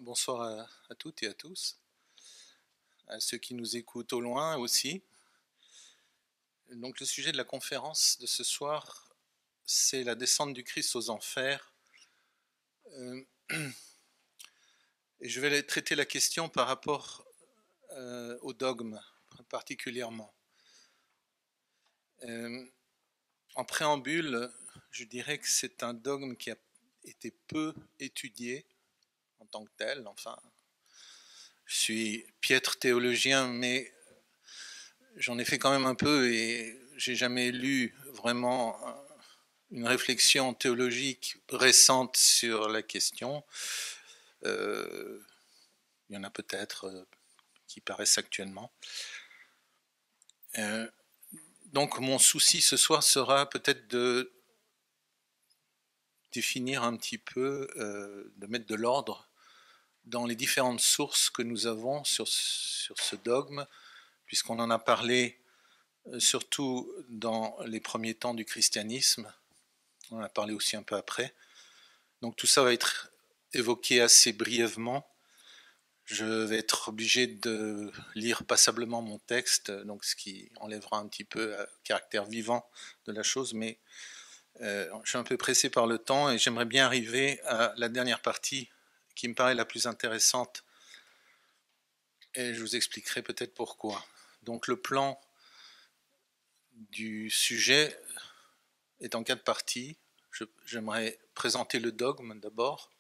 Bonsoir à toutes et à tous, à ceux qui nous écoutent au loin aussi. Donc le sujet de la conférence de ce soir, c'est la descente du Christ aux enfers. Et je vais traiter la question par rapport au dogme particulièrement. En préambule, je dirais que c'est un dogme qui a été peu étudié en tant que tel. Enfin, je suis piètre théologien, mais j'en ai fait quand même un peu et j'ai jamais lu vraiment une réflexion théologique récente sur la question. Il y en a peut-être qui paraissent actuellement. Donc mon souci ce soir sera peut-être de définir un petit peu, de mettre de l'ordre dans les différentes sources que nous avons sur ce dogme, puisqu'on en a parlé surtout dans les premiers temps du christianisme. On en a parlé aussi un peu après. Donc tout ça va être évoqué assez brièvement. Je vais être obligé de lire passablement mon texte, donc ce qui enlèvera un petit peu le caractère vivant de la chose, mais je suis un peu pressé par le temps et j'aimerais bien arriver à la dernière partie qui me paraît la plus intéressante et je vous expliquerai peut-être pourquoi. Donc le plan du sujet est en 4 parties. J'aimerais présenter le dogme d'abord.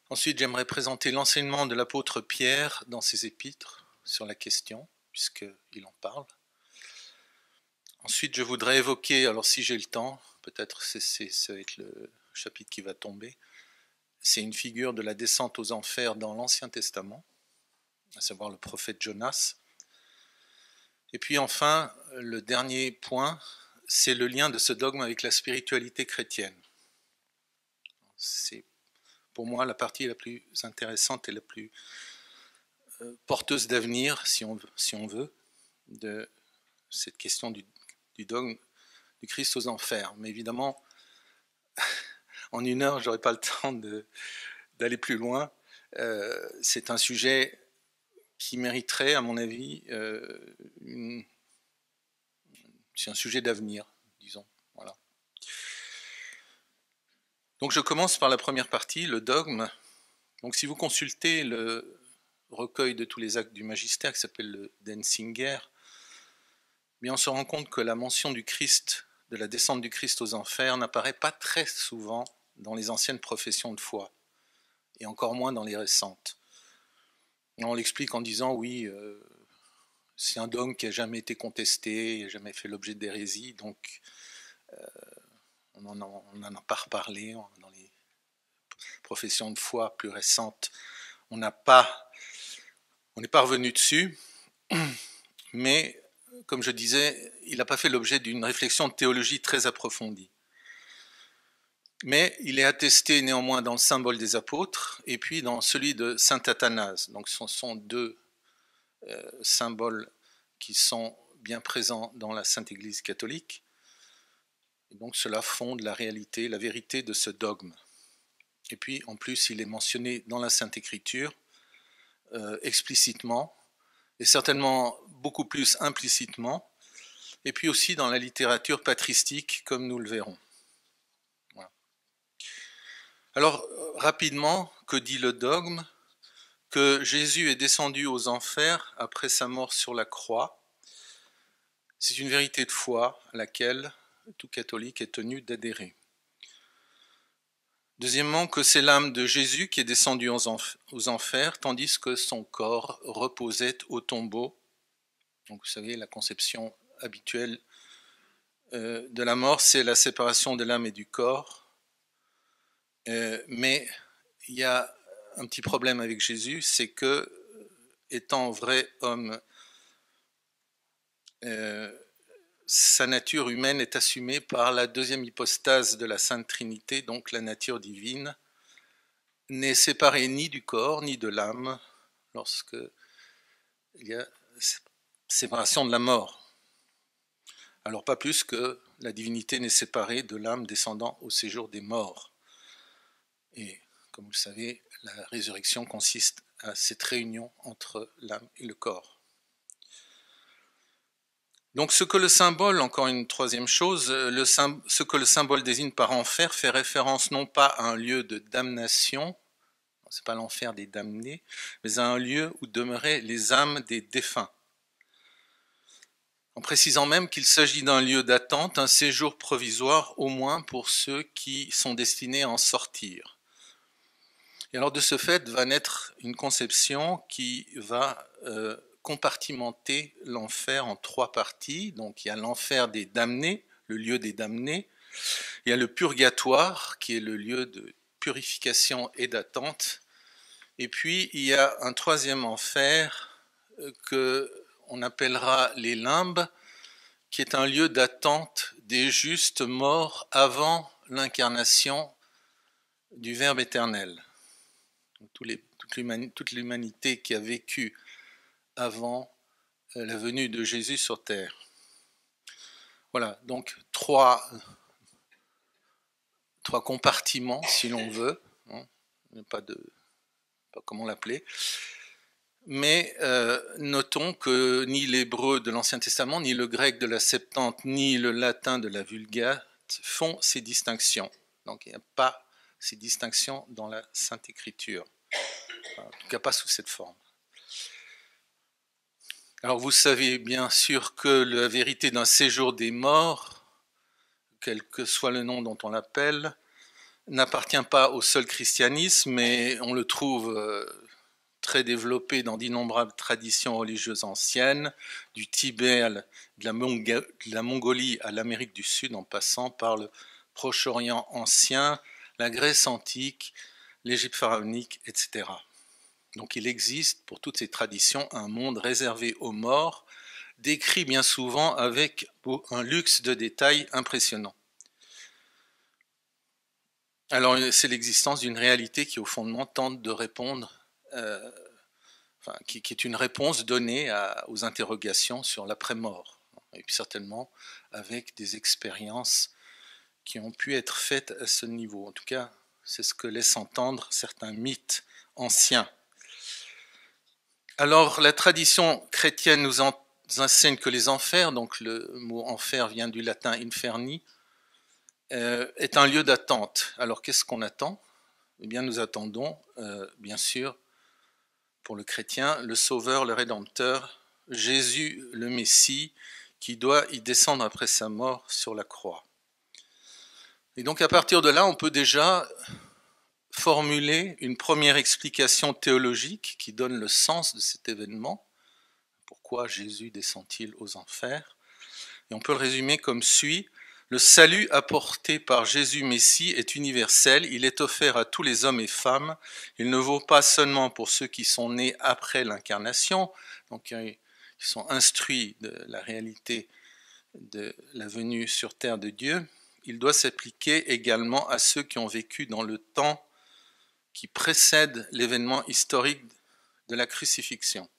Ensuite, j'aimerais présenter l'enseignement de l'apôtre Pierre dans ses épîtres sur la question, puisqu'il en parle. Ensuite, je voudrais évoquer, alors si j'ai le temps, peut-être ça va être le chapitre qui va tomber, c'est une figure de la descente aux enfers dans l'Ancien Testament, à savoir le prophète Jonas. Et puis enfin, le dernier point, c'est le lien de ce dogme avec la spiritualité chrétienne. C'est pour moi la partie la plus intéressante et la plus porteuse d'avenir, si on veut, de cette question du dogme du Christ aux enfers. Mais évidemment, en 1 heure, je n'aurai pas le temps d'aller plus loin. C'est un sujet qui mériterait, à mon avis, c'est un sujet d'avenir, disons. Voilà. Donc je commence par la première partie, le dogme. Donc si vous consultez le recueil de tous les actes du magistère qui s'appelle le Denzinger, mais on se rend compte que la mention du Christ, de la descente du Christ aux enfers, n'apparaît pas très souvent dans les anciennes professions de foi, et encore moins dans les récentes. On l'explique en disant oui, c'est un dogme qui n'a jamais été contesté, qui n'a jamais fait l'objet d'hérésie, donc on n'en a pas reparlé dans les professions de foi plus récentes. On n'est pas revenu dessus, mais comme je disais, il n'a pas fait l'objet d'une réflexion de théologie très approfondie. Mais il est attesté néanmoins dans le symbole des apôtres et puis dans celui de saint Athanase. Donc ce sont deux symboles qui sont bien présents dans la Sainte Église catholique. Et donc cela fonde la réalité, la vérité de ce dogme. Et puis en plus il est mentionné dans la Sainte Écriture explicitement et certainement beaucoup plus implicitement, et puis aussi dans la littérature patristique comme nous le verrons. Voilà. Alors rapidement, que dit le dogme? Que Jésus est descendu aux enfers après sa mort sur la croix. C'est une vérité de foi à laquelle tout catholique est tenu d'adhérer. Deuxièmement, que c'est l'âme de Jésus qui est descendue aux enfers, tandis que son corps reposait au tombeau. Donc vous savez, la conception habituelle de la mort, c'est la séparation de l'âme et du corps. Mais il y a un petit problème avec Jésus, c'est que, étant vrai homme, sa nature humaine est assumée par la deuxième hypostase de la Sainte Trinité, donc la nature divine, n'est séparée ni du corps ni de l'âme lorsque il y a séparation de la mort. Alors pas plus que la divinité n'est séparée de l'âme descendant au séjour des morts. Et comme vous le savez, la résurrection consiste à cette réunion entre l'âme et le corps. Donc ce que le symbole, encore une troisième chose, ce que le symbole désigne par enfer fait référence non pas à un lieu de damnation, c'est pas l'enfer des damnés, mais à un lieu où demeuraient les âmes des défunts. En précisant même qu'il s'agit d'un lieu d'attente, un séjour provisoire au moins pour ceux qui sont destinés à en sortir. Et alors de ce fait va naître une conception qui va compartimenter l'enfer en trois parties. Donc il y a l'enfer des damnés, le lieu des damnés. Il y a le purgatoire, qui est le lieu de purification et d'attente. Et puis il y a un troisième enfer qu'on appellera les limbes, qui est un lieu d'attente des justes morts avant l'incarnation du Verbe éternel. Toute l'humanité qui a vécu avant la venue de Jésus sur terre. Voilà, donc trois compartiments, si l'on veut, hein, pas comment l'appeler, mais notons que ni l'hébreu de l'Ancien Testament, ni le grec de la Septante, ni le latin de la Vulgate font ces distinctions. Donc il n'y a pas ces distinctions dans la Sainte Écriture, en tout cas pas sous cette forme. Alors vous savez bien sûr que la vérité d'un séjour des morts, quel que soit le nom dont on l'appelle, n'appartient pas au seul christianisme, mais on le trouve très développé dans d'innombrables traditions religieuses anciennes, du Tibet, de la Mongolie à l'Amérique du Sud, en passant par le Proche-Orient ancien, la Grèce antique, l'Égypte pharaonique, etc. Donc il existe pour toutes ces traditions un monde réservé aux morts, décrit bien souvent avec un luxe de détails impressionnant. Alors c'est l'existence d'une réalité qui au fondement tente de répondre, qui est une réponse donnée aux interrogations sur l'après-mort, et puis certainement avec des expériences qui ont pu être faites à ce niveau. En tout cas, c'est ce que laissent entendre certains mythes anciens. Alors, la tradition chrétienne nous enseigne que les enfers, donc le mot enfer vient du latin inferni, est un lieu d'attente. Alors, qu'est-ce qu'on attend ? Eh bien, nous attendons, bien sûr, pour le chrétien, le Sauveur, le Rédempteur, Jésus, le Messie, qui doit y descendre après sa mort sur la croix. Et donc, à partir de là, on peut déjà formuler une première explication théologique qui donne le sens de cet événement. Pourquoi Jésus descend-il aux enfers ? Et on peut le résumer comme suit. Le salut apporté par Jésus Messie est universel, il est offert à tous les hommes et femmes, il ne vaut pas seulement pour ceux qui sont nés après l'incarnation, donc ils sont instruits de la réalité de la venue sur terre de Dieu, il doit s'appliquer également à ceux qui ont vécu dans le temps qui précède l'événement historique de la crucifixion.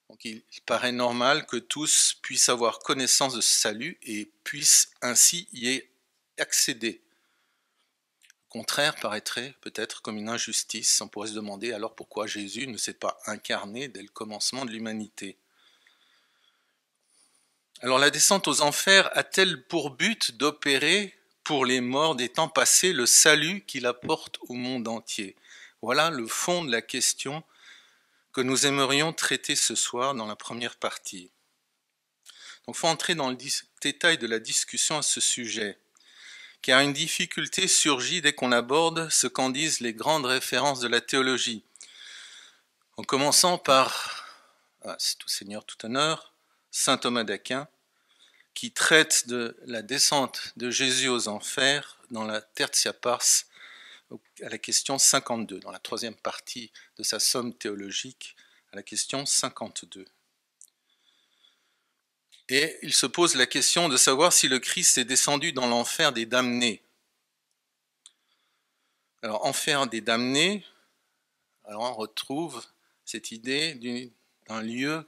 Donc il paraît normal que tous puissent avoir connaissance de ce salut et puissent ainsi y accéder. Le contraire paraîtrait peut-être comme une injustice. On pourrait se demander alors pourquoi Jésus ne s'est pas incarné dès le commencement de l'humanité. Alors la descente aux enfers a-t-elle pour but d'opérer pour les morts des temps passés le salut qu'il apporte au monde entier ? Voilà le fond de la question que nous aimerions traiter ce soir dans la première partie. Donc il faut entrer dans le détail de la discussion à ce sujet, car une difficulté surgit dès qu'on aborde ce qu'en disent les grandes références de la théologie. En commençant par, c'est tout Seigneur, tout honneur, saint Thomas d'Aquin, qui traite de la descente de Jésus aux enfers dans la Tertia Pars, à la question 52, dans la troisième partie de sa somme théologique, à la question 52. Et il se pose la question de savoir si le Christ est descendu dans l'enfer des damnés. Alors, enfer des damnés, alors on retrouve cette idée d'un lieu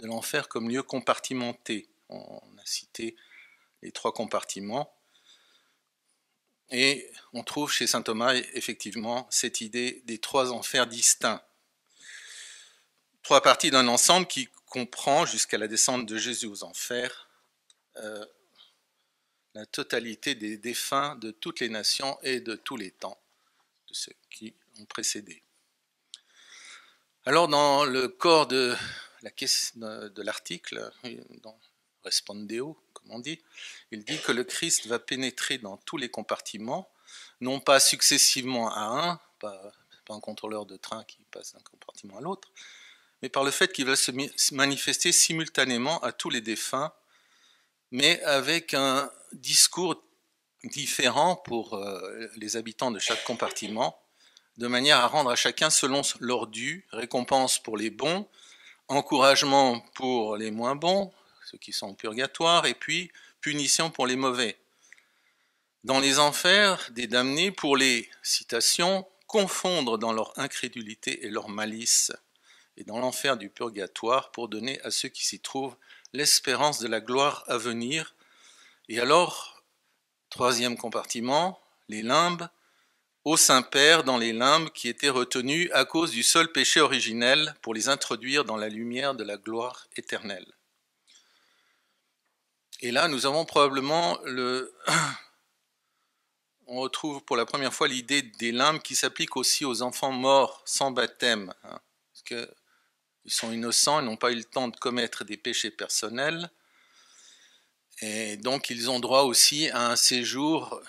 de l'enfer comme lieu compartimenté. On a cité les trois compartiments. Et on trouve chez saint Thomas effectivement cette idée des trois enfers distincts. Trois parties d'un ensemble qui comprend jusqu'à la descente de Jésus aux enfers la totalité des défunts de toutes les nations et de tous les temps, de ceux qui ont précédé. Alors dans le corps de l'article, dans Respondeo, comme on dit, il dit que le Christ va pénétrer dans tous les compartiments, non pas successivement à un, pas un contrôleur de train qui passe d'un compartiment à l'autre, mais par le fait qu'il va se manifester simultanément à tous les défunts, mais avec un discours différent pour les habitants de chaque compartiment, de manière à rendre à chacun selon leur dû, récompense pour les bons, encouragement pour les moins bons, ceux qui sont au purgatoire, et puis punition pour les mauvais. Dans les enfers des damnés, pour les, citations, confondre dans leur incrédulité et leur malice, et dans l'enfer du purgatoire, pour donner à ceux qui s'y trouvent l'espérance de la gloire à venir. Et alors, troisième compartiment, les limbes, au Saint-Père dans les limbes qui étaient retenus à cause du seul péché originel pour les introduire dans la lumière de la gloire éternelle. Et là, nous avons probablement on retrouve pour la première fois l'idée des limbes qui s'applique aussi aux enfants morts sans baptême, parce qu'ils sont innocents, ils n'ont pas eu le temps de commettre des péchés personnels, et donc ils ont droit aussi à un séjour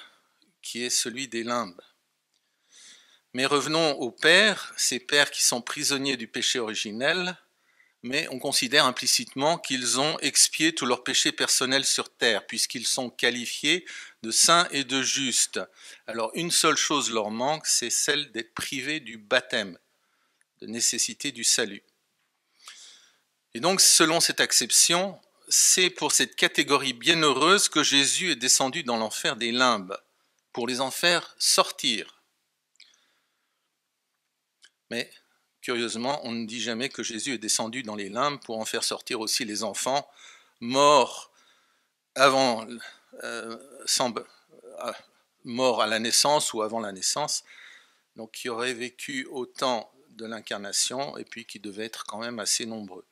qui est celui des limbes. Mais revenons aux pères, ces pères qui sont prisonniers du péché originel, mais on considère implicitement qu'ils ont expié tous leurs péchés personnels sur terre, puisqu'ils sont qualifiés de saints et de justes. Alors une seule chose leur manque, c'est celle d'être privés du baptême, de nécessité du salut. Et donc selon cette acception, c'est pour cette catégorie bienheureuse que Jésus est descendu dans l'enfer des limbes, pour les en faire sortir. Mais curieusement, on ne dit jamais que Jésus est descendu dans les limbes pour en faire sortir aussi les enfants morts morts à la naissance ou avant la naissance, donc qui auraient vécu au temps de l'incarnation et puis qui devaient être quand même assez nombreux.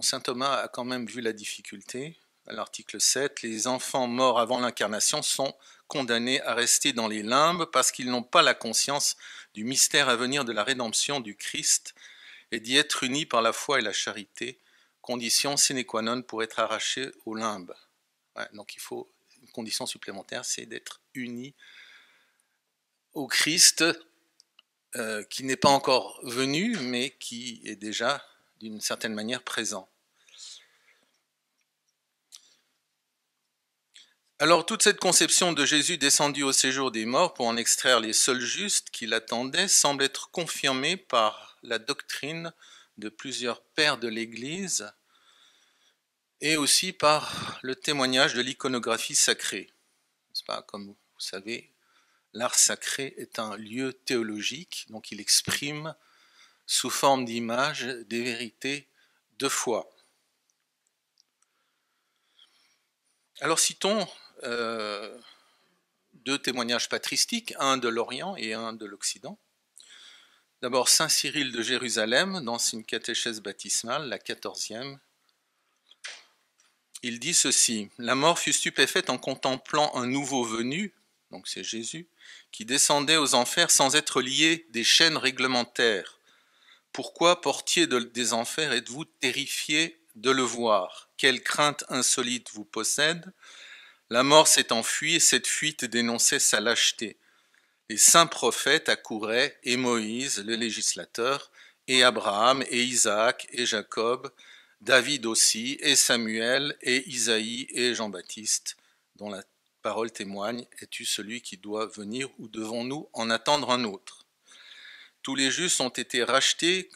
Saint Thomas a quand même vu la difficulté. À l'article 7, les enfants morts avant l'incarnation sont condamnés à rester dans les limbes parce qu'ils n'ont pas la conscience du mystère à venir de la rédemption du Christ et d'y être unis par la foi et la charité, condition sine qua non pour être arrachés aux limbes. Ouais, donc il faut une condition supplémentaire, c'est d'être unis au Christ qui n'est pas encore venu, mais qui est déjà d'une certaine manière présent. Alors toute cette conception de Jésus descendu au séjour des morts pour en extraire les seuls justes qui l'attendaient semble être confirmée par la doctrine de plusieurs pères de l'Église et aussi par le témoignage de l'iconographie sacrée. N'est-ce pas ? Comme vous savez, l'art sacré est un lieu théologique, donc il exprime sous forme d'images des vérités de foi. Alors citons deux témoignages patristiques, un de l'Orient et un de l'Occident. D'abord saint Cyril de Jérusalem, dans une catéchèse baptismale, la 14e. Il dit ceci: « La mort fut stupéfaite en contemplant un nouveau venu, donc c'est Jésus, qui descendait aux enfers sans être lié des chaînes réglementaires. Pourquoi, portier des enfers, êtes-vous terrifié de le voir? Quelle crainte insolite vous possède? La mort s'est enfuie et cette fuite dénonçait sa lâcheté. Les saints prophètes accouraient, et Moïse, le législateur, et Abraham, et Isaac, et Jacob, David aussi, et Samuel, et Isaïe, et Jean-Baptiste, dont la parole témoigne: es-tu celui qui doit venir ou devons-nous en attendre un autre? Tous les justes ont été rachetés,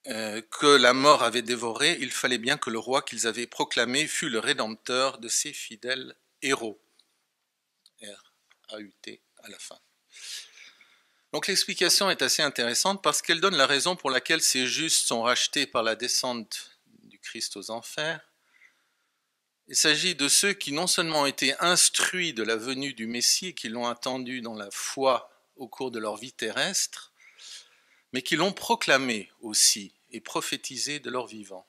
que la mort avait dévoré, il fallait bien que le roi qu'ils avaient proclamé fût le rédempteur de ces fidèles héros. R-A-U-T à la fin. Donc l'explication est assez intéressante parce qu'elle donne la raison pour laquelle ces justes sont rachetés par la descente du Christ aux enfers. Il s'agit de ceux qui non seulement ont été instruits de la venue du Messie et qui l'ont attendu dans la foi au cours de leur vie terrestre, mais qui l'ont proclamé aussi et prophétisé de leur vivant.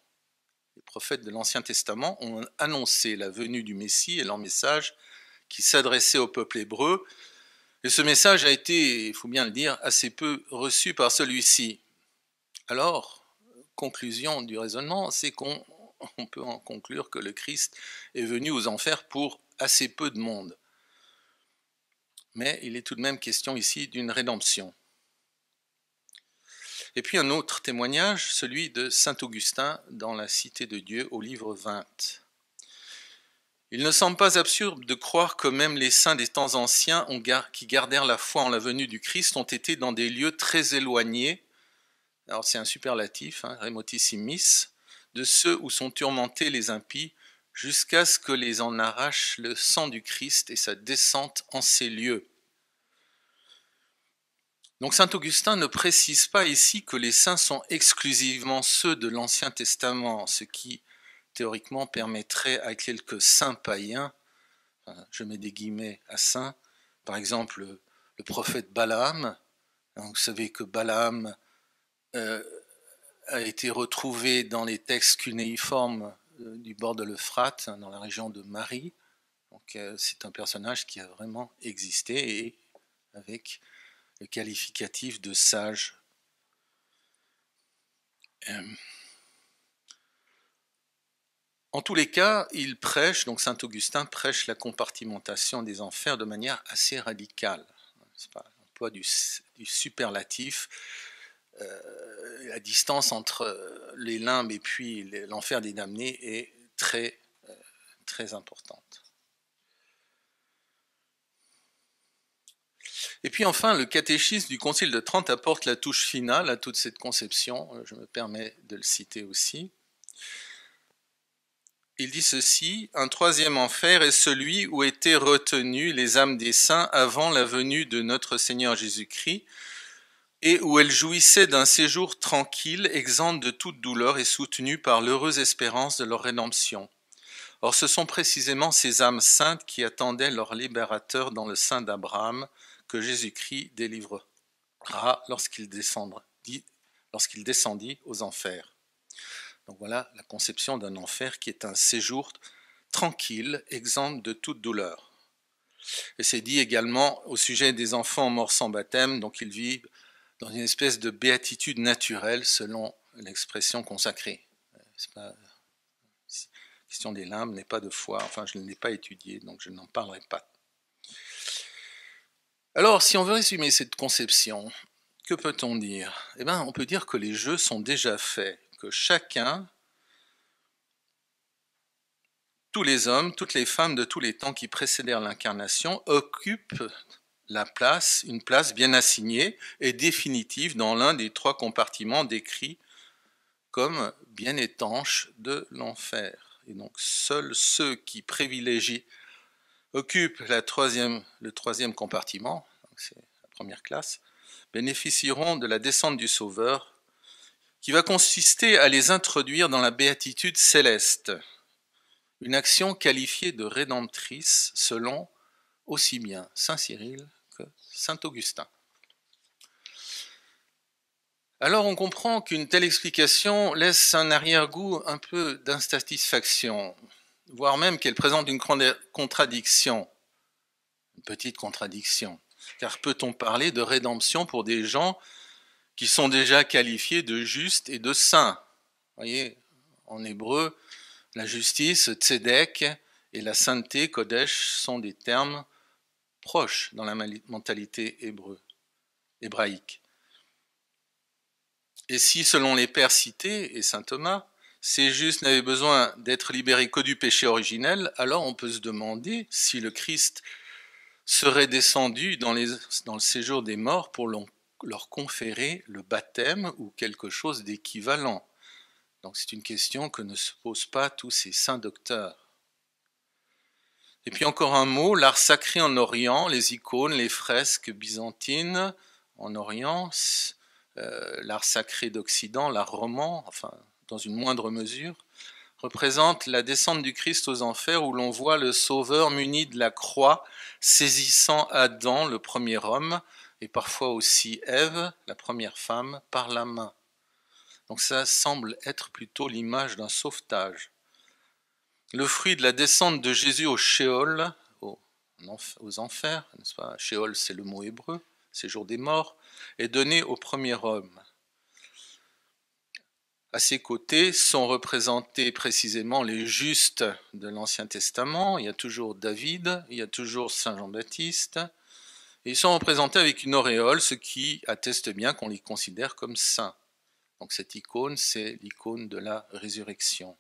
Les prophètes de l'Ancien Testament ont annoncé la venue du Messie et leur message qui s'adressait au peuple hébreu. Et ce message a été, il faut bien le dire, assez peu reçu par celui-ci. Alors, conclusion du raisonnement, c'est qu'on peut en conclure que le Christ est venu aux enfers pour assez peu de monde. Mais il est tout de même question ici d'une rédemption. Et puis un autre témoignage, celui de saint Augustin dans la Cité de Dieu au livre 20. Il ne semble pas absurde de croire que même les saints des temps anciens qui gardèrent la foi en la venue du Christ ont été dans des lieux très éloignés, alors c'est un superlatif, remotissimis, de ceux où sont tourmentés les impies, jusqu'à ce que les en arrache le sang du Christ et sa descente en ces lieux. Donc saint Augustin ne précise pas ici que les saints sont exclusivement ceux de l'Ancien Testament, ce qui théoriquement permettrait à quelques saints païens, je mets des guillemets à saints, par exemple le prophète Balaam. Vous savez que Balaam a été retrouvé dans les textes cunéiformes du bord de l'Euphrate, dans la région de Marie. Donc c'est un personnage qui a vraiment existé et avec le qualificatif de sage. En tous les cas, il prêche, donc saint Augustin prêche la compartimentation des enfers de manière assez radicale. C'est pas l'emploi du superlatif. La distance entre les limbes et puis l'enfer des damnés est très, très importante. Et puis enfin, le catéchisme du Concile de Trente apporte la touche finale à toute cette conception. Je me permets de le citer aussi. Il dit ceci: un troisième enfer est celui où étaient retenues les âmes des saints avant la venue de notre Seigneur Jésus-Christ, et où elles jouissaient d'un séjour tranquille, exempt de toute douleur et soutenu par l'heureuse espérance de leur rédemption. Or ce sont précisément ces âmes saintes qui attendaient leur libérateur dans le sein d'Abraham, que Jésus-Christ délivrera lorsqu'il descendit aux enfers. Donc voilà la conception d'un enfer qui est un séjour tranquille, exempt de toute douleur. Et c'est dit également au sujet des enfants morts sans baptême, donc ils vivent dans une espèce de béatitude naturelle selon l'expression consacrée. C'est pas, la question des limbes n'est pas de foi, enfin je ne l'ai pas étudié, donc je n'en parlerai pas. Alors, si on veut résumer cette conception, que peut-on dire? Eh bien, on peut dire que les jeux sont déjà faits, que chacun, tous les hommes, toutes les femmes de tous les temps qui précédèrent l'incarnation occupent une place bien assignée et définitive dans l'un des trois compartiments décrits comme bien étanches de l'enfer. Et donc, seuls ceux qui privilégient occupent le troisième compartiment, c'est la première classe, bénéficieront de la descente du Sauveur, qui va consister à les introduire dans la béatitude céleste, une action qualifiée de rédemptrice selon aussi bien saint Cyril que saint Augustin. Alors on comprend qu'une telle explication laisse un arrière-goût un peu d'insatisfaction, voire même qu'elle présente une contradiction, une petite contradiction. Car peut-on parler de rédemption pour des gens qui sont déjà qualifiés de justes et de saints? Vous voyez, en hébreu, la justice, tzedek, et la sainteté, kodesh, sont des termes proches dans la mentalité hébraïque. Et si, selon les pères cités et saint Thomas, ces justes n'avaient besoin d'être libérés que du péché originel, alors on peut se demander si le Christ serait descendu dans le séjour des morts pour leur conférer le baptême ou quelque chose d'équivalent. Donc c'est une question que ne se posent pas tous ces saints docteurs. Et puis encore un mot, l'art sacré en Orient, les icônes, les fresques byzantines en Orient, l'art sacré d'Occident, l'art roman, enfin dans une moindre mesure, représente la descente du Christ aux enfers où l'on voit le Sauveur muni de la croix saisissant Adam, le premier homme, et parfois aussi Ève, la première femme, par la main. Donc ça semble être plutôt l'image d'un sauvetage. Le fruit de la descente de Jésus au Sheol, aux enfers, n'est-ce pas? Sheol, c'est le mot hébreu, séjour des morts, est donné au premier homme. À ses côtés sont représentés précisément les justes de l'Ancien Testament. Il y a toujours David, il y a toujours Saint Jean-Baptiste. Et ils sont représentés avec une auréole, ce qui atteste bien qu'on les considère comme saints. Donc cette icône, c'est l'icône de la résurrection.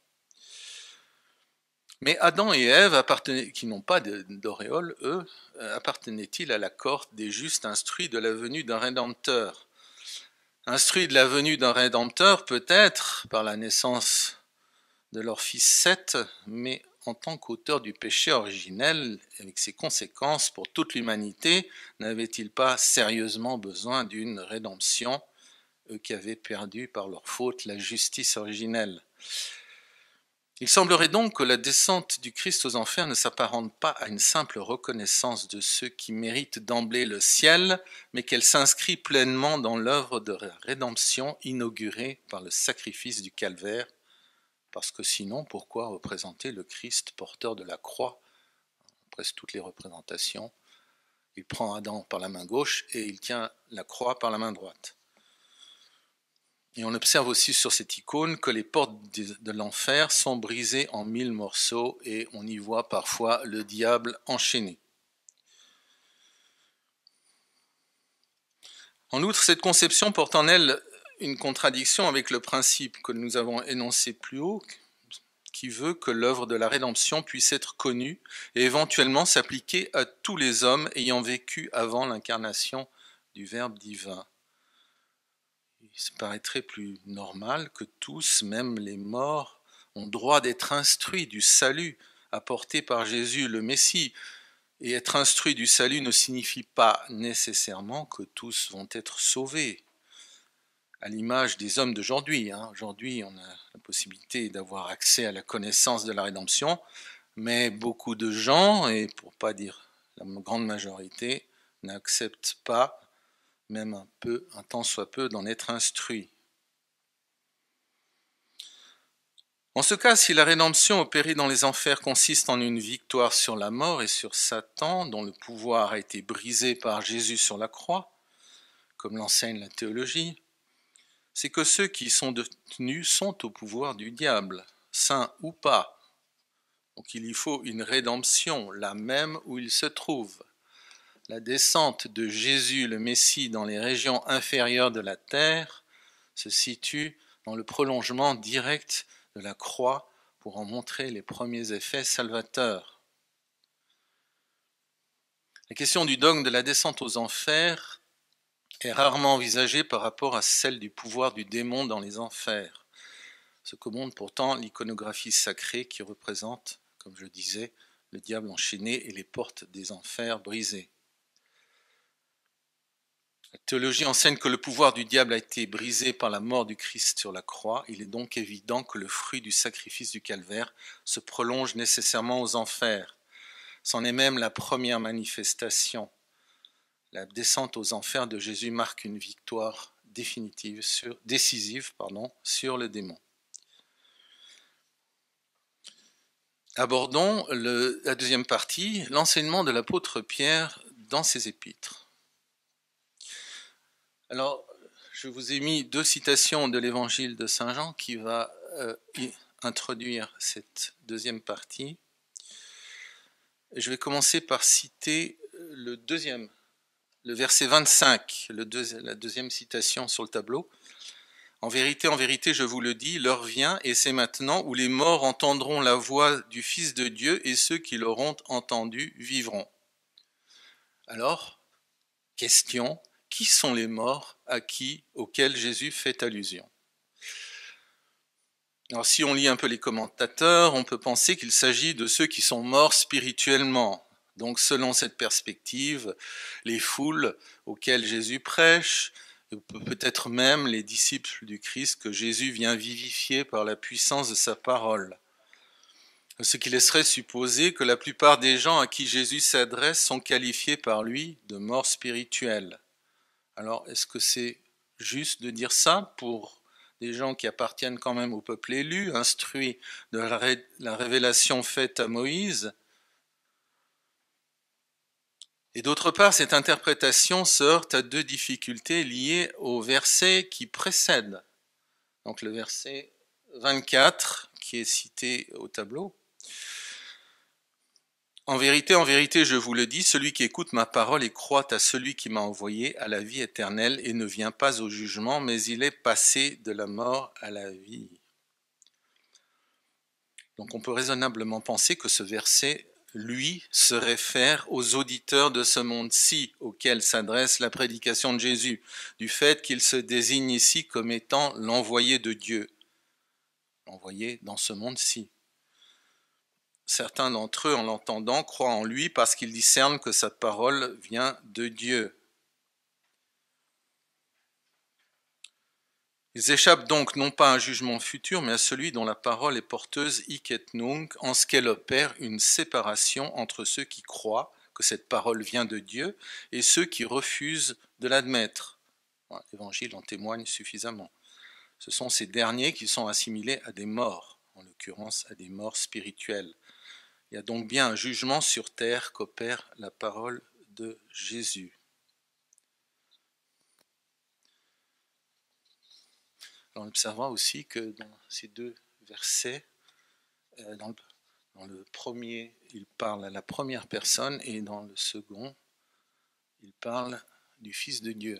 Mais Adam et Ève, qui n'ont pas d'auréole, eux, appartenaient-ils à la cohorte des justes instruits de la venue d'un Rédempteur? Instruits de la venue d'un Rédempteur, peut-être par la naissance de leur fils Seth, mais en tant qu'auteur du péché originel, avec ses conséquences pour toute l'humanité, n'avaient-ils pas sérieusement besoin d'une rédemption, eux qui avaient perdu par leur faute la justice originelle? Il semblerait donc que la descente du Christ aux enfers ne s'apparente pas à une simple reconnaissance de ceux qui méritent d'emblée le ciel, mais qu'elle s'inscrit pleinement dans l'œuvre de rédemption inaugurée par le sacrifice du calvaire, parce que sinon, pourquoi représenter le Christ porteur de la croix? Presque toutes les représentations, il prend Adam par la main gauche et il tient la croix par la main droite. Et on observe aussi sur cette icône que les portes de l'enfer sont brisées en 1000 morceaux et on y voit parfois le diable enchaîné. En outre, cette conception porte en elle une contradiction avec le principe que nous avons énoncé plus haut, qui veut que l'œuvre de la rédemption puisse être connue et éventuellement s'appliquer à tous les hommes ayant vécu avant l'incarnation du Verbe divin. Il se paraîtrait plus normal que tous, même les morts, ont droit d'être instruits du salut apporté par Jésus le Messie. Et être instruit du salut ne signifie pas nécessairement que tous vont être sauvés. À l'image des hommes d'aujourd'hui. Aujourd'hui, on a la possibilité d'avoir accès à la connaissance de la rédemption, mais beaucoup de gens, et pour ne pas dire la grande majorité, n'acceptent pas, même un tant soit peu, d'en être instruits. En ce cas, si la rédemption opérée dans les enfers consiste en une victoire sur la mort et sur Satan, dont le pouvoir a été brisé par Jésus sur la croix, comme l'enseigne la théologie, c'est que ceux qui y sont détenus sont au pouvoir du diable, saints ou pas. Donc il y faut une rédemption, là même où ils se trouvent. La descente de Jésus le Messie dans les régions inférieures de la terre se situe dans le prolongement direct de la croix pour en montrer les premiers effets salvateurs. La question du dogme de la descente aux enfers est rarement envisagée par rapport à celle du pouvoir du démon dans les enfers, ce que montre pourtant l'iconographie sacrée qui représente, comme je disais, le diable enchaîné et les portes des enfers brisées. La théologie enseigne que le pouvoir du diable a été brisé par la mort du Christ sur la croix. Il est donc évident que le fruit du sacrifice du calvaire se prolonge nécessairement aux enfers. C'en est même la première manifestation. La descente aux enfers de Jésus marque une victoire décisive sur le démon. Abordons la deuxième partie, l'enseignement de l'apôtre Pierre dans ses épîtres. Alors, je vous ai mis 2 citations de l'évangile de Saint Jean qui va introduire cette deuxième partie. Je vais commencer par citer le verset 25, la deuxième citation sur le tableau. En vérité, je vous le dis, l'heure vient, et c'est maintenant, où les morts entendront la voix du Fils de Dieu, et ceux qui l'auront entendu vivront. Alors, question, qui sont les morts auxquels Jésus fait allusion? Alors, si on lit un peu les commentateurs, on peut penser qu'il s'agit de ceux qui sont morts spirituellement. Donc, selon cette perspective, les foules auxquelles Jésus prêche, peut-être même les disciples du Christ que Jésus vient vivifier par la puissance de sa parole. Ce qui laisserait supposer que la plupart des gens à qui Jésus s'adresse sont qualifiés par lui de morts spirituels. Alors, est-ce que c'est juste de dire ça pour des gens qui appartiennent quand même au peuple élu, instruits de la révélation faite à Moïse? Et d'autre part, cette interprétation se heurte à deux difficultés liées au verset qui précède. Donc le verset 24 qui est cité au tableau. En vérité, je vous le dis, celui qui écoute ma parole et croit à celui qui m'a envoyé a la vie éternelle et ne vient pas au jugement, mais il est passé de la mort à la vie. Donc on peut raisonnablement penser que ce verset, lui, se réfère aux auditeurs de ce monde-ci auxquels s'adresse la prédication de Jésus, du fait qu'il se désigne ici comme étant l'envoyé de Dieu, l'envoyé dans ce monde-ci. Certains d'entre eux, en l'entendant, croient en lui parce qu'ils discernent que sa parole vient de Dieu. Ils échappent donc non pas à un jugement futur, mais à celui dont la parole est porteuse hic et nunc, en ce qu'elle opère une séparation entre ceux qui croient que cette parole vient de Dieu et ceux qui refusent de l'admettre. L'Évangile en témoigne suffisamment. Ce sont ces derniers qui sont assimilés à des morts, en l'occurrence à des morts spirituelles. Il y a donc bien un jugement sur terre qu'opère la parole de Jésus. On observera aussi que dans ces deux versets, dans le premier, il parle à la première personne et dans le second, il parle du Fils de Dieu.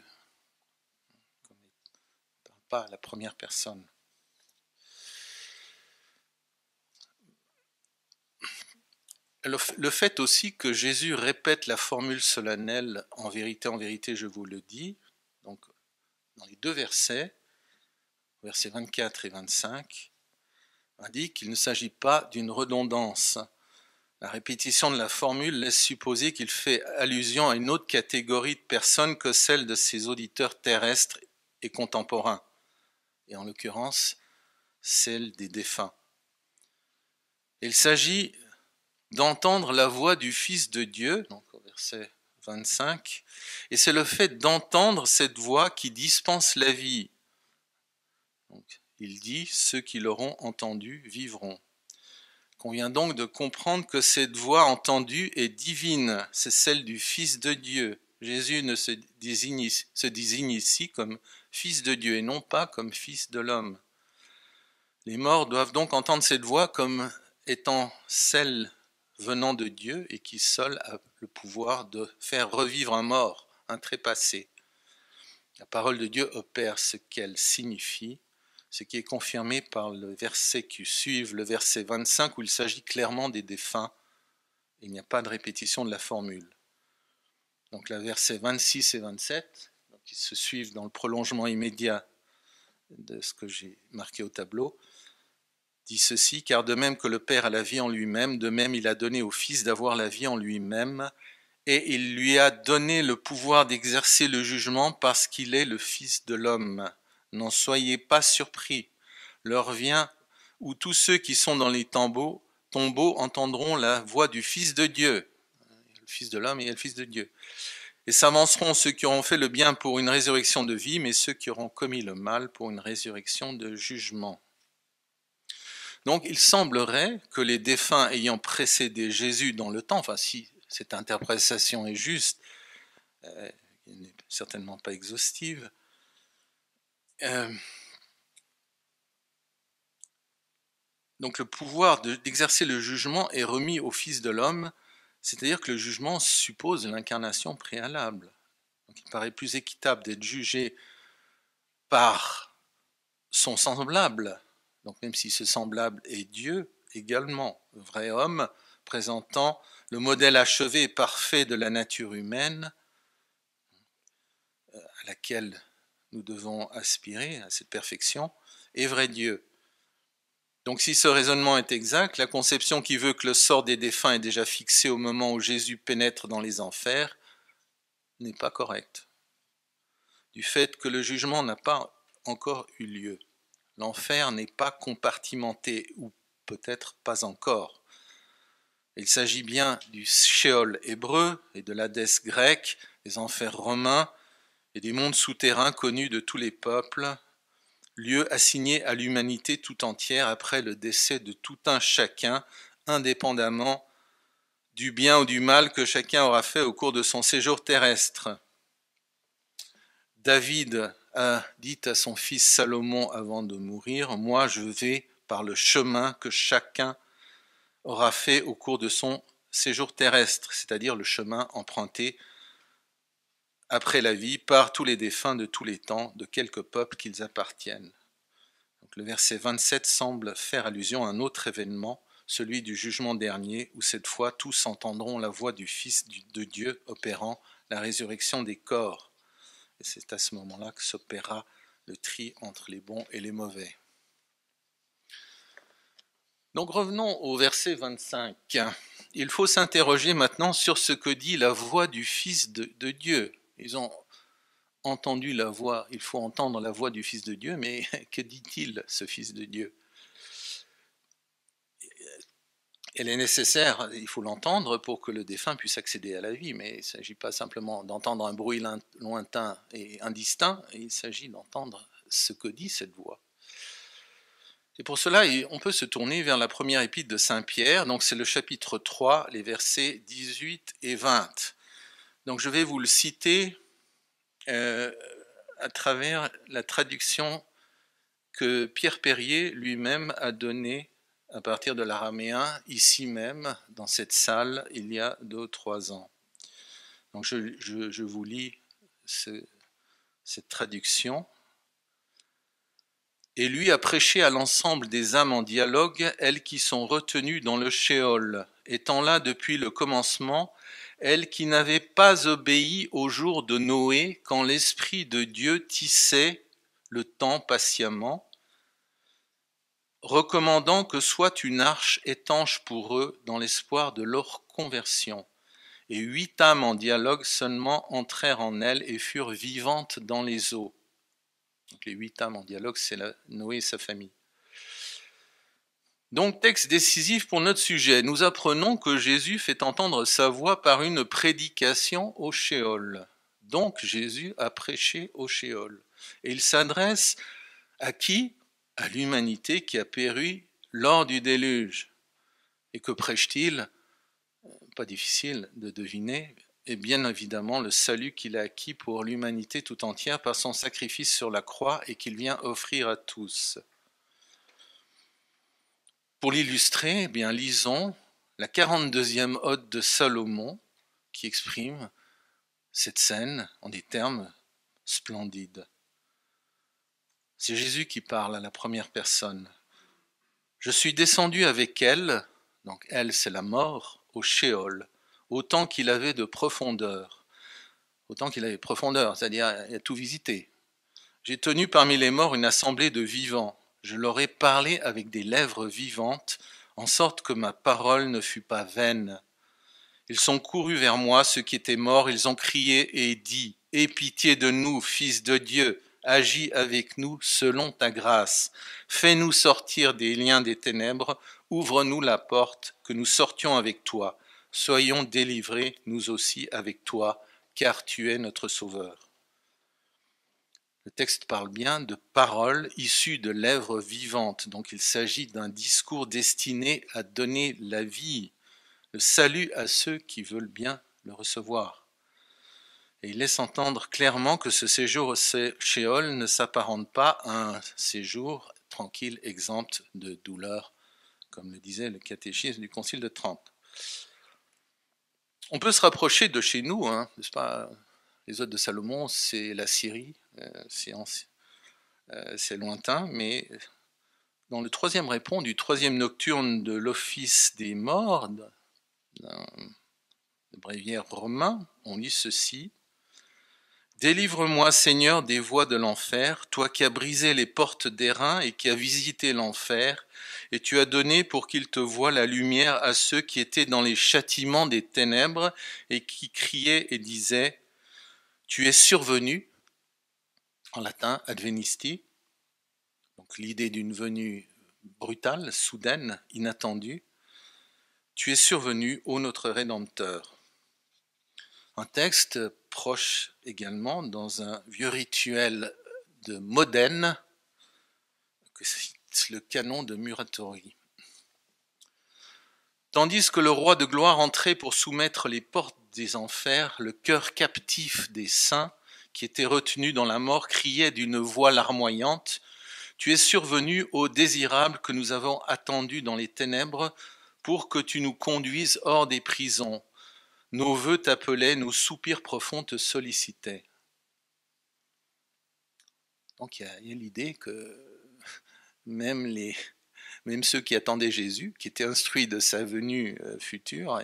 Il ne parle pas à la première personne. Le fait aussi que Jésus répète la formule solennelle en vérité, je vous le dis, donc dans les deux versets, versets 24 et 25, indique qu'il ne s'agit pas d'une redondance. La répétition de la formule laisse supposer qu'il fait allusion à une autre catégorie de personnes que celle de ses auditeurs terrestres et contemporains, et en l'occurrence celle des défunts. Il s'agit d'entendre la voix du Fils de Dieu, donc au verset 25, et c'est le fait d'entendre cette voix qui dispense la vie. Donc, il dit, ceux qui l'auront entendu vivront. Il convient donc de comprendre que cette voix entendue est divine, c'est celle du Fils de Dieu. Jésus se désigne ici comme Fils de Dieu et non pas comme Fils de l'homme. Les morts doivent donc entendre cette voix comme étant celle venant de Dieu et qui seul a le pouvoir de faire revivre un mort, un trépassé. La parole de Dieu opère ce qu'elle signifie, ce qui est confirmé par le verset qui suit, le verset 25, où il s'agit clairement des défunts. Il n'y a pas de répétition de la formule. Donc les versets 26 et 27, qui se suivent dans le prolongement immédiat de ce que j'ai marqué au tableau, dit ceci, car de même que le Père a la vie en lui-même, de même il a donné au Fils d'avoir la vie en lui-même, et il lui a donné le pouvoir d'exercer le jugement parce qu'il est le Fils de l'homme. N'en soyez pas surpris. L'heure vient où tous ceux qui sont dans les tombeaux entendront la voix du Fils de Dieu. Le Fils de l'homme et le Fils de Dieu. Et s'avanceront ceux qui auront fait le bien pour une résurrection de vie, mais ceux qui auront commis le mal pour une résurrection de jugement. Donc il semblerait que les défunts ayant précédé Jésus dans le temps, enfin si cette interprétation est juste, elle n'est certainement pas exhaustive, donc le pouvoir d'exercer le jugement est remis au Fils de l'homme, c'est-à-dire que le jugement suppose l'incarnation préalable. Donc il paraît plus équitable d'être jugé par son semblable, donc même si ce semblable est Dieu également, vrai homme, présentant le modèle achevé et parfait de la nature humaine à laquelle nous devons aspirer, à cette perfection, est vrai Dieu. Donc si ce raisonnement est exact, la conception qui veut que le sort des défunts est déjà fixé au moment où Jésus pénètre dans les enfers n'est pas correcte, du fait que le jugement n'a pas encore eu lieu. L'enfer n'est pas compartimenté, ou peut-être pas encore. Il s'agit bien du Sheol hébreu et de l'Hadès grec, des enfers romains et des mondes souterrains connus de tous les peuples, lieu assigné à l'humanité tout entière après le décès de tout un chacun, indépendamment du bien ou du mal que chacun aura fait au cours de son séjour terrestre. David a dit à son fils Salomon avant de mourir, « Moi je vais par le chemin que chacun aura fait au cours de son séjour terrestre, c'est-à-dire le chemin emprunté après la vie par tous les défunts de tous les temps, de quelque peuple qu'ils appartiennent. » Donc, le verset 27 semble faire allusion à un autre événement, celui du jugement dernier, où cette fois tous entendront la voix du Fils de Dieu opérant la résurrection des corps. Et c'est à ce moment-là que s'opérera le tri entre les bons et les mauvais. Donc revenons au verset 25. Il faut s'interroger maintenant sur ce que dit la voix du Fils de Dieu. Ils ont entendu la voix, il faut entendre la voix du Fils de Dieu, mais que dit-il, ce Fils de Dieu? Elle est nécessaire, il faut l'entendre pour que le défunt puisse accéder à la vie, mais il ne s'agit pas simplement d'entendre un bruit lointain et indistinct, il s'agit d'entendre ce que dit cette voix. Et pour cela, on peut se tourner vers la première épître de Saint Pierre, donc c'est le chapitre 3, les versets 18 et 20. Donc je vais vous le citer à travers la traduction que Pierre Perrier lui-même a donnée à partir de l'araméen, ici même, dans cette salle, il y a 2 ou 3 ans. Donc je vous lis cette traduction. Et lui a prêché à l'ensemble des âmes en dialogue, elles qui sont retenues dans le Sheol, étant là depuis le commencement, elles qui n'avaient pas obéi au jour de Noé, quand l'Esprit de Dieu tissait le temps patiemment, recommandant que soit une arche étanche pour eux dans l'espoir de leur conversion. Et 8 âmes en dialogue seulement entrèrent en elle et furent vivantes dans les eaux. Donc les 8 âmes en dialogue, c'est Noé et sa famille. Donc texte décisif pour notre sujet. Nous apprenons que Jésus fait entendre sa voix par une prédication au Sheol. Donc Jésus a prêché au Sheol. Et il s'adresse à qui? À l'humanité qui a péri lors du déluge. Et que prêche-t-il? Pas difficile de deviner. Et bien évidemment le salut qu'il a acquis pour l'humanité tout entière par son sacrifice sur la croix et qu'il vient offrir à tous. Pour l'illustrer, eh bien, lisons la 42e ode de Salomon qui exprime cette scène en des termes splendides. C'est Jésus qui parle à la première personne. Je suis descendu avec elle, donc elle c'est la mort, au Sheol, autant qu'il avait de profondeur. Autant qu'il avait de profondeur, c'est-à-dire il a tout visité. J'ai tenu parmi les morts une assemblée de vivants. Je leur ai parlé avec des lèvres vivantes, en sorte que ma parole ne fut pas vaine. Ils sont courus vers moi, ceux qui étaient morts, ils ont crié et dit, « Aie pitié de nous, Fils de Dieu, agis avec nous selon ta grâce. Fais-nous sortir des liens des ténèbres, ouvre-nous la porte, que nous sortions avec toi. Soyons délivrés, nous aussi, avec toi, car tu es notre Sauveur. » Le texte parle bien de paroles issues de lèvres vivantes, donc il s'agit d'un discours destiné à donner la vie, le salut à ceux qui veulent bien le recevoir. Et il laisse entendre clairement que ce séjour au Sheol ne s'apparente pas à un séjour tranquille, exempt de douleur, comme le disait le catéchisme du Concile de Trente. On peut se rapprocher de chez nous, n'est-ce pas? Les odes de Salomon, c'est la Syrie, c'est lointain, mais dans le 3e répond du 3e nocturne de l'Office des morts, d'un bréviaire romain, on lit ceci. « Délivre-moi, Seigneur, des voies de l'enfer, toi qui as brisé les portes d'airain et qui as visité l'enfer, et tu as donné pour qu'ils te voient la lumière à ceux qui étaient dans les châtiments des ténèbres et qui criaient et disaient, tu es survenu, en latin, advenisti, donc l'idée d'une venue brutale, soudaine, inattendue. Tu es survenu, ô notre Rédempteur. Un texte proche également dans un vieux rituel de Modène, que c'est le canon de Muratori. Tandis que le roi de gloire entrait pour soumettre les portes des enfers, le cœur captif des saints, qui étaient retenus dans la mort, criait d'une voix larmoyante, « Tu es survenu, ô désirable, que nous avons attendu dans les ténèbres, pour que tu nous conduises hors des prisons. Nos vœux t'appelaient, nos soupirs profonds te sollicitaient. » Donc il y a l'idée que même ceux qui attendaient Jésus, qui étaient instruits de sa venue future,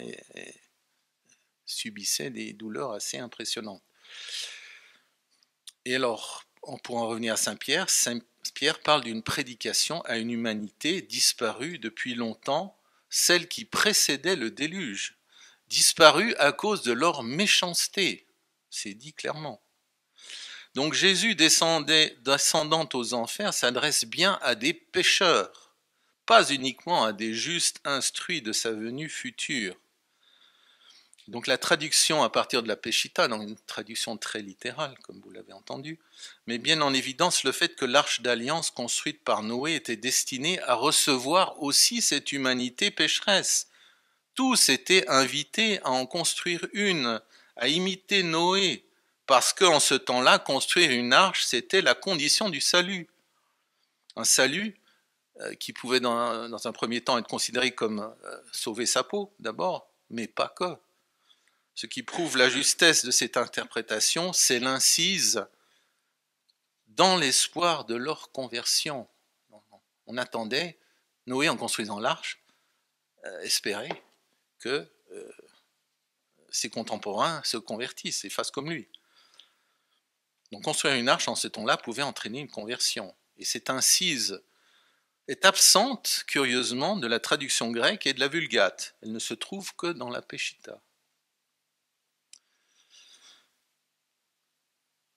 subissaient des douleurs assez impressionnantes. Et alors, pour en revenir à Saint-Pierre, Saint-Pierre parle d'une prédication à une humanité disparue depuis longtemps, celle qui précédait le déluge, disparue à cause de leur méchanceté, c'est dit clairement. Donc Jésus descendant aux enfers s'adresse bien à des pécheurs, pas uniquement à des justes instruits de sa venue future. Donc la traduction à partir de la Peshitta, donc une traduction très littérale, comme vous l'avez entendu, met bien en évidence le fait que l'arche d'alliance construite par Noé était destinée à recevoir aussi cette humanité pécheresse. Tous étaient invités à en construire une, à imiter Noé, parce qu'en ce temps-là, construire une arche, c'était la condition du salut. Un salut qui pouvait dans un premier temps être considéré comme sauver sa peau d'abord, mais pas que. Ce qui prouve la justesse de cette interprétation, c'est l'incise dans l'espoir de leur conversion. On attendait, Noé en construisant l'arche, espérait que ses contemporains se convertissent et fassent comme lui. Donc construire une arche en ce temps-là pouvait entraîner une conversion. Et cette incise est absente, curieusement, de la traduction grecque et de la Vulgate. Elle ne se trouve que dans la Peshitta.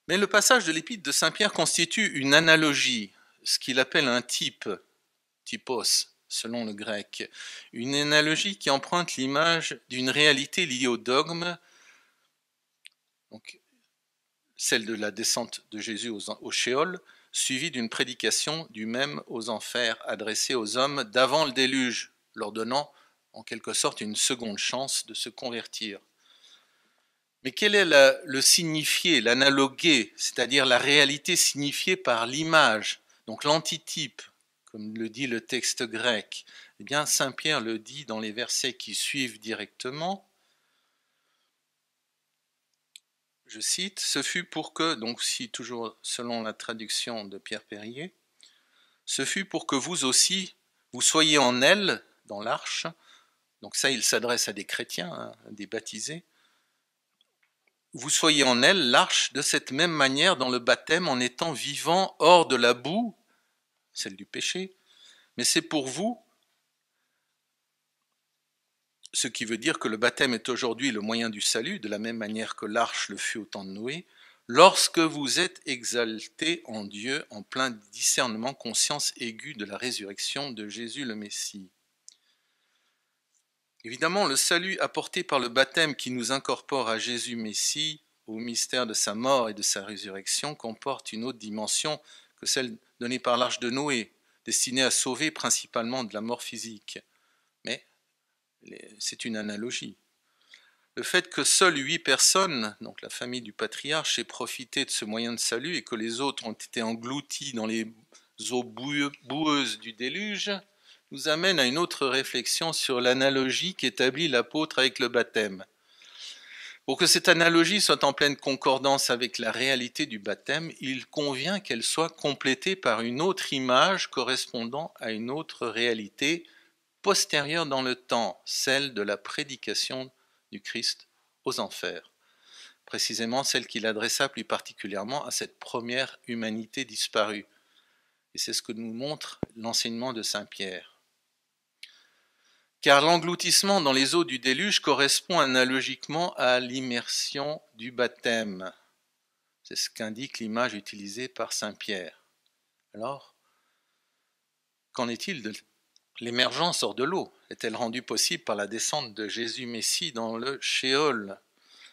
Mais le passage de l'épître de Saint-Pierre constitue une analogie, ce qu'il appelle un type, typos, selon le grec. Une analogie qui emprunte l'image d'une réalité liée au dogme, donc celle de la descente de Jésus au Shéol, suivie d'une prédication du même aux enfers, adressée aux hommes d'avant le déluge, leur donnant en quelque sorte une seconde chance de se convertir. Mais quel est le signifié, l'analogué, c'est-à-dire la réalité signifiée par l'image, donc l'antitype, comme le dit le texte grec? Eh bien, Saint Pierre le dit dans les versets qui suivent directement. Je cite, « Ce fut pour que, donc si toujours selon la traduction de Pierre Perrier, ce fut pour que vous aussi, vous soyez en elle, dans l'arche », donc ça il s'adresse à des chrétiens, à des baptisés, « vous soyez en elle, l'arche, de cette même manière dans le baptême en étant vivant hors de la boue, celle du péché, mais c'est pour vous, ce qui veut dire que le baptême est aujourd'hui le moyen du salut, de la même manière que l'arche le fut au temps de Noé, lorsque vous êtes exaltés en Dieu en plein discernement, conscience aiguë de la résurrection de Jésus le Messie. » Évidemment, le salut apporté par le baptême qui nous incorpore à Jésus Messie, au mystère de sa mort et de sa résurrection, comporte une autre dimension que celle donnée par l'arche de Noé, destinée à sauver principalement de la mort physique. Mais c'est une analogie. Le fait que seules 8 personnes, donc la famille du patriarche, aient profité de ce moyen de salut et que les autres ont été engloutis dans les eaux boueuses du déluge, nous amène à une autre réflexion sur l'analogie qu'établit l'apôtre avec le baptême. Pour que cette analogie soit en pleine concordance avec la réalité du baptême, il convient qu'elle soit complétée par une autre image correspondant à une autre réalité postérieure dans le temps, celle de la prédication du Christ aux enfers, précisément celle qu'il adressa plus particulièrement à cette première humanité disparue. Et c'est ce que nous montre l'enseignement de Saint Pierre. Car l'engloutissement dans les eaux du déluge correspond analogiquement à l'immersion du baptême. C'est ce qu'indique l'image utilisée par Saint Pierre. Alors, qu'en est-il L'émergence hors de l'eau est-elle rendue possible par la descente de Jésus Messie dans le Shéol?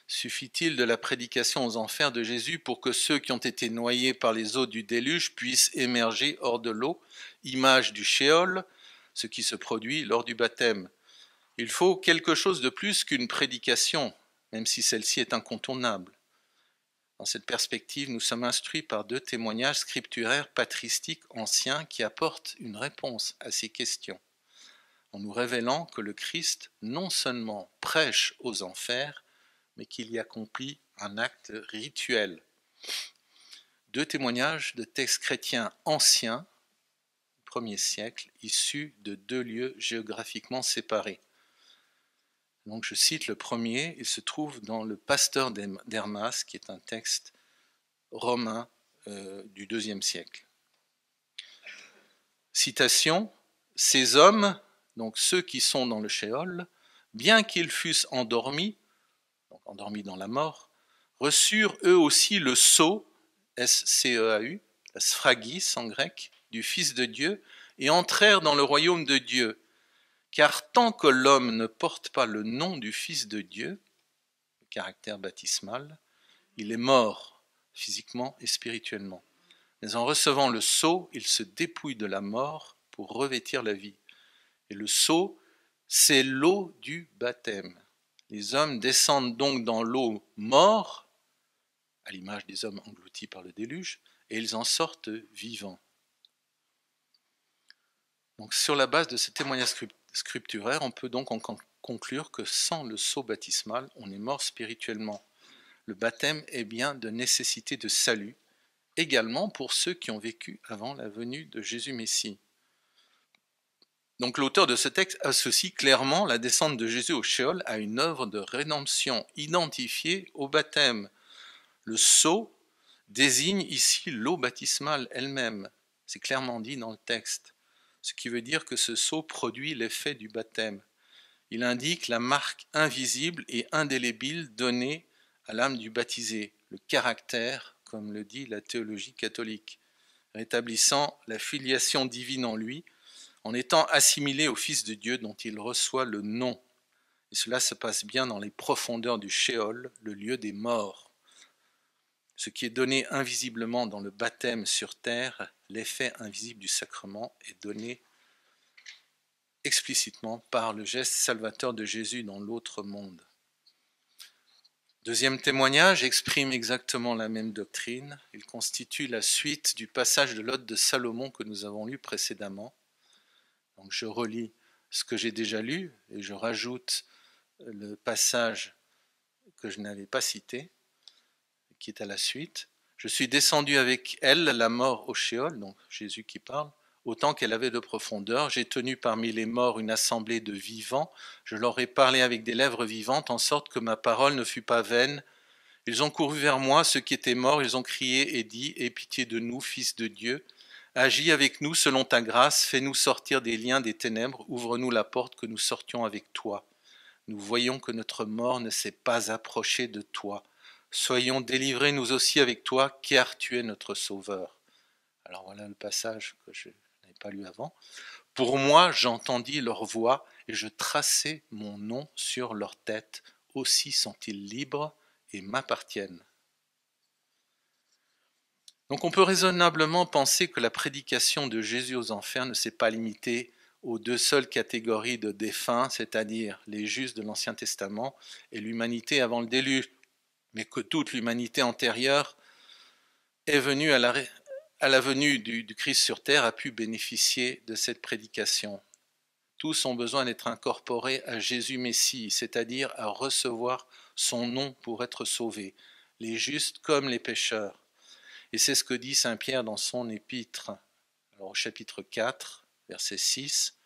Suffit-il de la prédication aux enfers de Jésus pour que ceux qui ont été noyés par les eaux du déluge puissent émerger hors de l'eau, image du Shéol, ce qui se produit lors du baptême? Il faut quelque chose de plus qu'une prédication, même si celle-ci est incontournable. Dans cette perspective, nous sommes instruits par deux témoignages scripturaires patristiques anciens qui apportent une réponse à ces questions, en nous révélant que le Christ non seulement prêche aux enfers, mais qu'il y accomplit un acte rituel. Deux témoignages de textes chrétiens anciens, du 1er siècle, issus de deux lieux géographiquement séparés. Donc je cite le premier, il se trouve dans le Pasteur d'Hermas, qui est un texte romain du IIe siècle. Citation, ces hommes, donc ceux qui sont dans le Shéol, bien qu'ils fussent endormis, donc endormis dans la mort, reçurent eux aussi le sceau, S-C-E-A-U, la sphragis en grec, du Fils de Dieu, et entrèrent dans le royaume de Dieu. Car tant que l'homme ne porte pas le nom du Fils de Dieu, le caractère baptismal, il est mort physiquement et spirituellement. Mais en recevant le sceau, il se dépouille de la mort pour revêtir la vie. Et le sceau, c'est l'eau du baptême. Les hommes descendent donc dans l'eau mort, à l'image des hommes engloutis par le déluge, et ils en sortent vivants. Donc, sur la base de ces témoignages scripturaires, on peut donc en conclure que sans le sceau baptismal, on est mort spirituellement. Le baptême est bien de nécessité de salut, également pour ceux qui ont vécu avant la venue de Jésus Messie. Donc l'auteur de ce texte associe clairement la descente de Jésus au Shéol à une œuvre de rédemption identifiée au baptême. Le sceau désigne ici l'eau baptismale elle-même, c'est clairement dit dans le texte, ce qui veut dire que ce sceau produit l'effet du baptême. Il indique la marque invisible et indélébile donnée à l'âme du baptisé, le caractère, comme le dit la théologie catholique, rétablissant la filiation divine en lui, en étant assimilé au Fils de Dieu dont il reçoit le nom. Et cela se passe bien dans les profondeurs du Shéol, le lieu des morts. Ce qui est donné invisiblement dans le baptême sur terre, l'effet invisible du sacrement est donné explicitement par le geste salvateur de Jésus dans l'autre monde. Deuxième témoignage exprime exactement la même doctrine. Il constitue la suite du passage de l'Ode de Salomon que nous avons lu précédemment. Donc je relis ce que j'ai déjà lu et je rajoute le passage que je n'avais pas cité, qui est à la suite. Je suis descendu avec elle, la mort au Shéol, donc Jésus qui parle, autant qu'elle avait de profondeur. J'ai tenu parmi les morts une assemblée de vivants. Je leur ai parlé avec des lèvres vivantes, en sorte que ma parole ne fut pas vaine. Ils ont couru vers moi, ceux qui étaient morts, ils ont crié et dit, aie pitié de nous, Fils de Dieu. Agis avec nous selon ta grâce, fais-nous sortir des liens des ténèbres, ouvre-nous la porte que nous sortions avec toi. Nous voyons que notre mort ne s'est pas approchée de toi. Soyons délivrés nous aussi avec toi, car tu es notre Sauveur. Alors voilà le passage que je n'avais pas lu avant. Pour moi, j'entendis leur voix et je traçai mon nom sur leur tête. Aussi sont-ils libres et m'appartiennent. Donc on peut raisonnablement penser que la prédication de Jésus aux enfers ne s'est pas limitée aux deux seules catégories de défunts, c'est-à-dire les justes de l'Ancien Testament et l'humanité avant le déluge, mais que toute l'humanité antérieure est venue à la venue du Christ sur terre a pu bénéficier de cette prédication. Tous ont besoin d'être incorporés à Jésus Messie, c'est-à-dire à recevoir son nom pour être sauvés, les justes comme les pécheurs. Et c'est ce que dit Saint Pierre dans son épître, alors au chapitre 4, verset 6.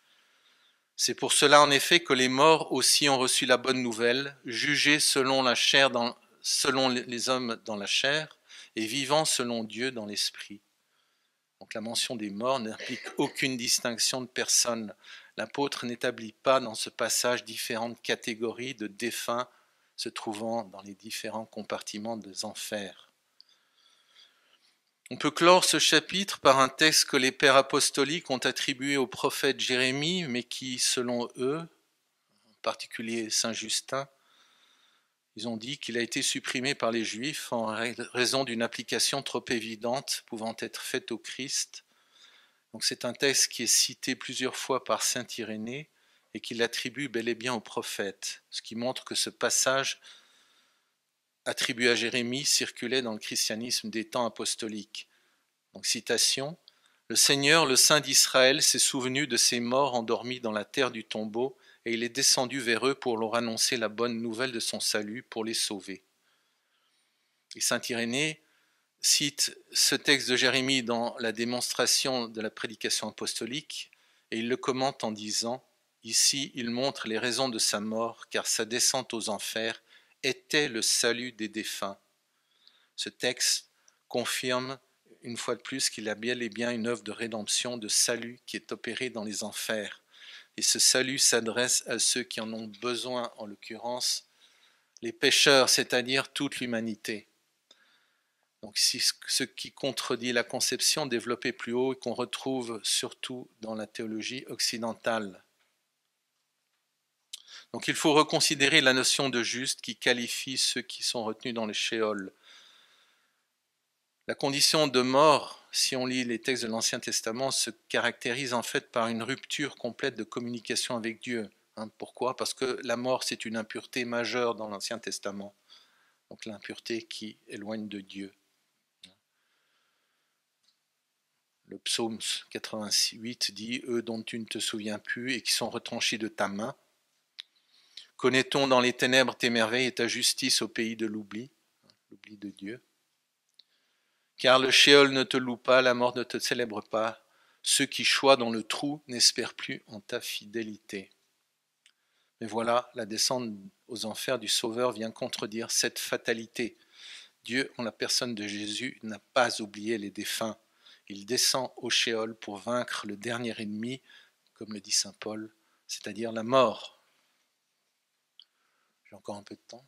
C'est pour cela en effet que les morts aussi ont reçu la bonne nouvelle, jugés selon la chair, selon les hommes dans la chair, et vivants selon Dieu dans l'esprit. Donc la mention des morts n'implique aucune distinction de personne. L'apôtre n'établit pas dans ce passage différentes catégories de défunts se trouvant dans les différents compartiments des enfers. On peut clore ce chapitre par un texte que les pères apostoliques ont attribué au prophète Jérémie, mais qui, selon eux, en particulier Saint Justin, ils ont dit qu'il a été supprimé par les Juifs en raison d'une application trop évidente pouvant être faite au Christ. Donc c'est un texte qui est cité plusieurs fois par saint Irénée et qu'il attribue bel et bien au prophète, ce qui montre que ce passage attribué à Jérémie circulait dans le christianisme des temps apostoliques. Donc citation, « Le Seigneur, le Saint d'Israël, s'est souvenu de ces morts endormis dans la terre du tombeau, et il est descendu vers eux pour leur annoncer la bonne nouvelle de son salut, pour les sauver. » Et saint Irénée cite ce texte de Jérémie dans la démonstration de la prédication apostolique, et il le commente en disant, « Ici, il montre les raisons de sa mort, car sa descente aux enfers était le salut des défunts. » Ce texte confirme une fois de plus qu'il y a bel et bien une œuvre de rédemption, de salut qui est opérée dans les enfers. Et ce salut s'adresse à ceux qui en ont besoin, en l'occurrence les pécheurs, c'est-à-dire toute l'humanité. Donc c'est ce qui contredit la conception développée plus haut et qu'on retrouve surtout dans la théologie occidentale. Donc il faut reconsidérer la notion de juste qui qualifie ceux qui sont retenus dans le Sheol. La condition de mort, si on lit les textes de l'Ancien Testament, se caractérise en fait par une rupture complète de communication avec Dieu. Pourquoi ? Parce que la mort, c'est une impureté majeure dans l'Ancien Testament. Donc l'impureté qui éloigne de Dieu. Le psaume 88 dit « Eux dont tu ne te souviens plus et qui sont retranchés de ta main. Connaît-on dans les ténèbres tes merveilles et ta justice au pays de l'oubli ?» L'oubli de Dieu. Car le Sheol ne te loue pas, la mort ne te célèbre pas. Ceux qui choient dans le trou n'espèrent plus en ta fidélité. Mais voilà, la descente aux enfers du Sauveur vient contredire cette fatalité. Dieu, en la personne de Jésus, n'a pas oublié les défunts. Il descend au Sheol pour vaincre le dernier ennemi, comme le dit saint Paul, c'est-à-dire la mort. J'ai encore un peu de temps.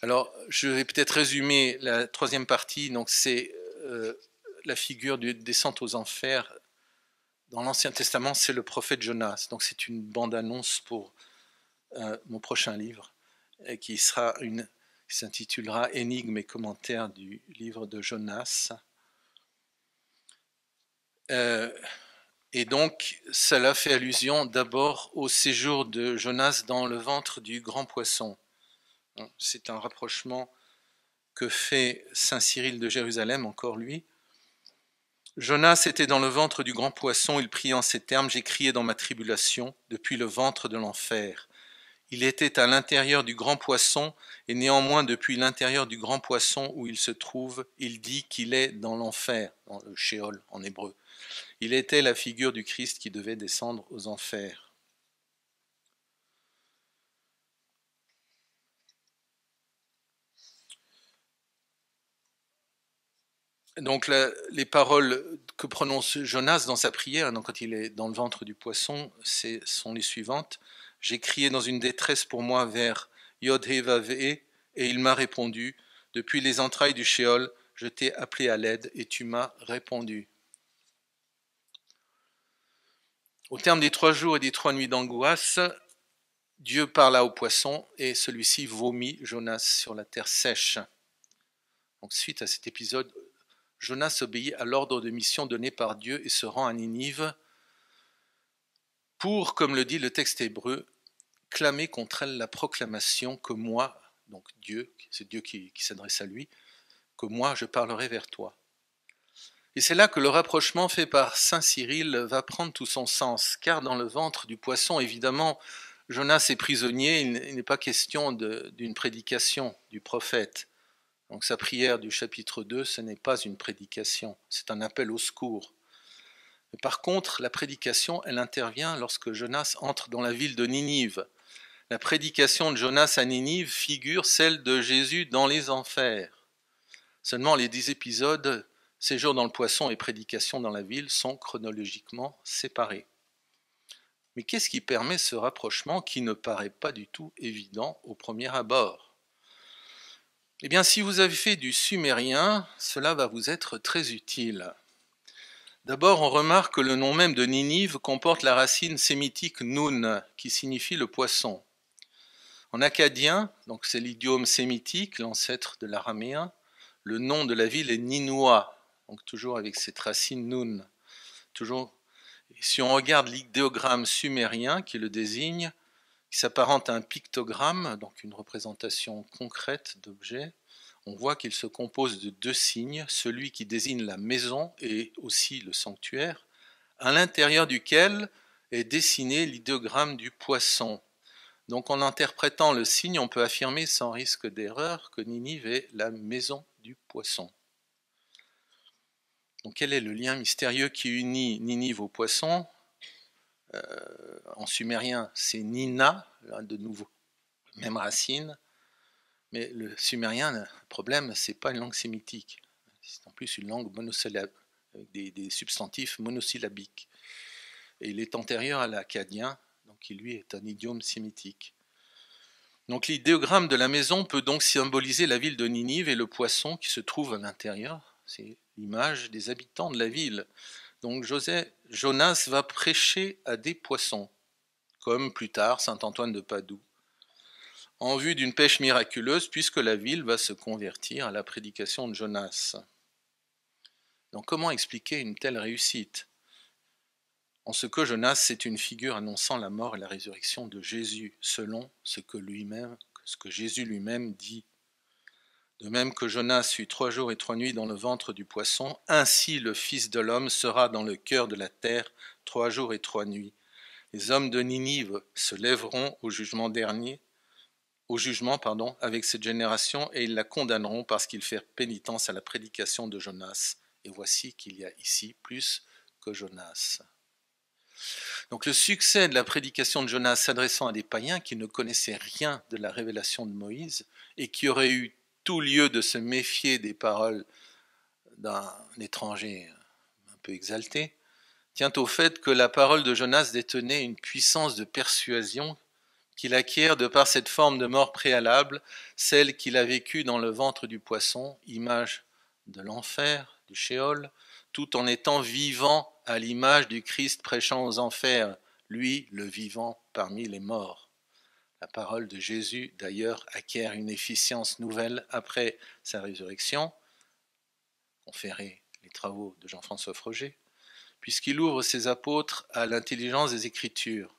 Alors, je vais peut-être résumer la troisième partie. Donc, c'est la figure de descente aux enfers. Dans l'Ancien Testament, c'est le prophète Jonas. Donc, c'est une bande-annonce pour mon prochain livre, qui s'intitulera Énigmes et commentaires du livre de Jonas. Et donc, cela fait allusion d'abord au séjour de Jonas dans le ventre du grand poisson. C'est un rapprochement que fait saint Cyril de Jérusalem, encore lui. Jonas était dans le ventre du grand poisson, il prie en ces termes, « J'ai crié dans ma tribulation, depuis le ventre de l'enfer. » Il était à l'intérieur du grand poisson, et néanmoins depuis l'intérieur du grand poisson où il se trouve, il dit qu'il est dans l'enfer, dans le Sheol en hébreu. Il était la figure du Christ qui devait descendre aux enfers. Donc les paroles que prononce Jonas dans sa prière, donc quand il est dans le ventre du poisson, sont les suivantes. « J'ai crié dans une détresse pour moi vers Yod-Hé-Vav-Hé, et il m'a répondu. Depuis les entrailles du Sheol, je t'ai appelé à l'aide et tu m'as répondu. » Au terme des 3 jours et des 3 nuits d'angoisse, Dieu parla au poisson et celui-ci vomit Jonas sur la terre sèche. Donc suite à cet épisode, Jonas obéit à l'ordre de mission donné par Dieu et se rend à Ninive pour, comme le dit le texte hébreu, clamer contre elle la proclamation que moi, donc Dieu, c'est Dieu qui s'adresse à lui, que moi je parlerai vers toi. Et c'est là que le rapprochement fait par saint Cyril va prendre tout son sens, car dans le ventre du poisson, évidemment, Jonas est prisonnier, il n'est pas question d'une prédication du prophète. Donc sa prière du chapitre 2, ce n'est pas une prédication, c'est un appel au secours. Mais par contre, la prédication, elle intervient lorsque Jonas entre dans la ville de Ninive. La prédication de Jonas à Ninive figure celle de Jésus dans les enfers. Seulement les 10 épisodes, séjour dans le poisson et prédication dans la ville, sont chronologiquement séparés. Mais qu'est-ce qui permet ce rapprochement qui ne paraît pas du tout évident au premier abord ? Eh bien, si vous avez fait du sumérien, cela va vous être très utile. D'abord, on remarque que le nom même de Ninive comporte la racine sémitique nun, qui signifie le poisson. En akkadien, donc c'est l'idiome sémitique, l'ancêtre de l'araméen, le nom de la ville est Ninoua, donc toujours avec cette racine nun. Toujours. Et si on regarde l'idéogramme sumérien qui le désigne, qui s'apparente à un pictogramme, donc une représentation concrète d'objets, on voit qu'il se compose de deux signes, celui qui désigne la maison et aussi le sanctuaire, à l'intérieur duquel est dessiné l'idéogramme du poisson. Donc en interprétant le signe, on peut affirmer sans risque d'erreur que Ninive est la maison du poisson. Donc quel est le lien mystérieux qui unit Ninive au poisson ? En sumérien, c'est Nina, de nouveau, même racine, mais le sumérien, le problème, c'est pas une langue sémitique, c'est en plus une langue monosyllabique, avec des substantifs monosyllabiques. Et il est antérieur à l'akkadien, donc qui lui est un idiome sémitique. Donc l'idéogramme de la maison peut donc symboliser la ville de Ninive et le poisson qui se trouve à l'intérieur. C'est l'image des habitants de la ville. Donc Jonas va prêcher à des poissons, comme plus tard saint Antoine de Padoue, en vue d'une pêche miraculeuse, puisque la ville va se convertir à la prédication de Jonas. Donc comment expliquer une telle réussite ? En ce que Jonas, c'est une figure annonçant la mort et la résurrection de Jésus, selon ce que Jésus lui-même dit. De même que Jonas fut 3 jours et 3 nuits dans le ventre du poisson, ainsi le Fils de l'homme sera dans le cœur de la terre 3 jours et 3 nuits. Les hommes de Ninive se lèveront au jugement avec cette génération, et ils la condamneront parce qu'ils firent pénitence à la prédication de Jonas. Et voici qu'il y a ici plus que Jonas. Donc le succès de la prédication de Jonas s'adressant à des païens qui ne connaissaient rien de la révélation de Moïse et qui auraient eu tout lieu de se méfier des paroles d'un étranger un peu exalté, tient au fait que la parole de Jonas détenait une puissance de persuasion qu'il acquiert de par cette forme de mort préalable, celle qu'il a vécue dans le ventre du poisson, image de l'enfer, du Sheol, tout en étant vivant à l'image du Christ prêchant aux enfers, lui le vivant parmi les morts. La parole de Jésus, d'ailleurs, acquiert une efficience nouvelle après sa résurrection, conféré les travaux de Jean-François Froger, puisqu'il ouvre ses apôtres à l'intelligence des Écritures.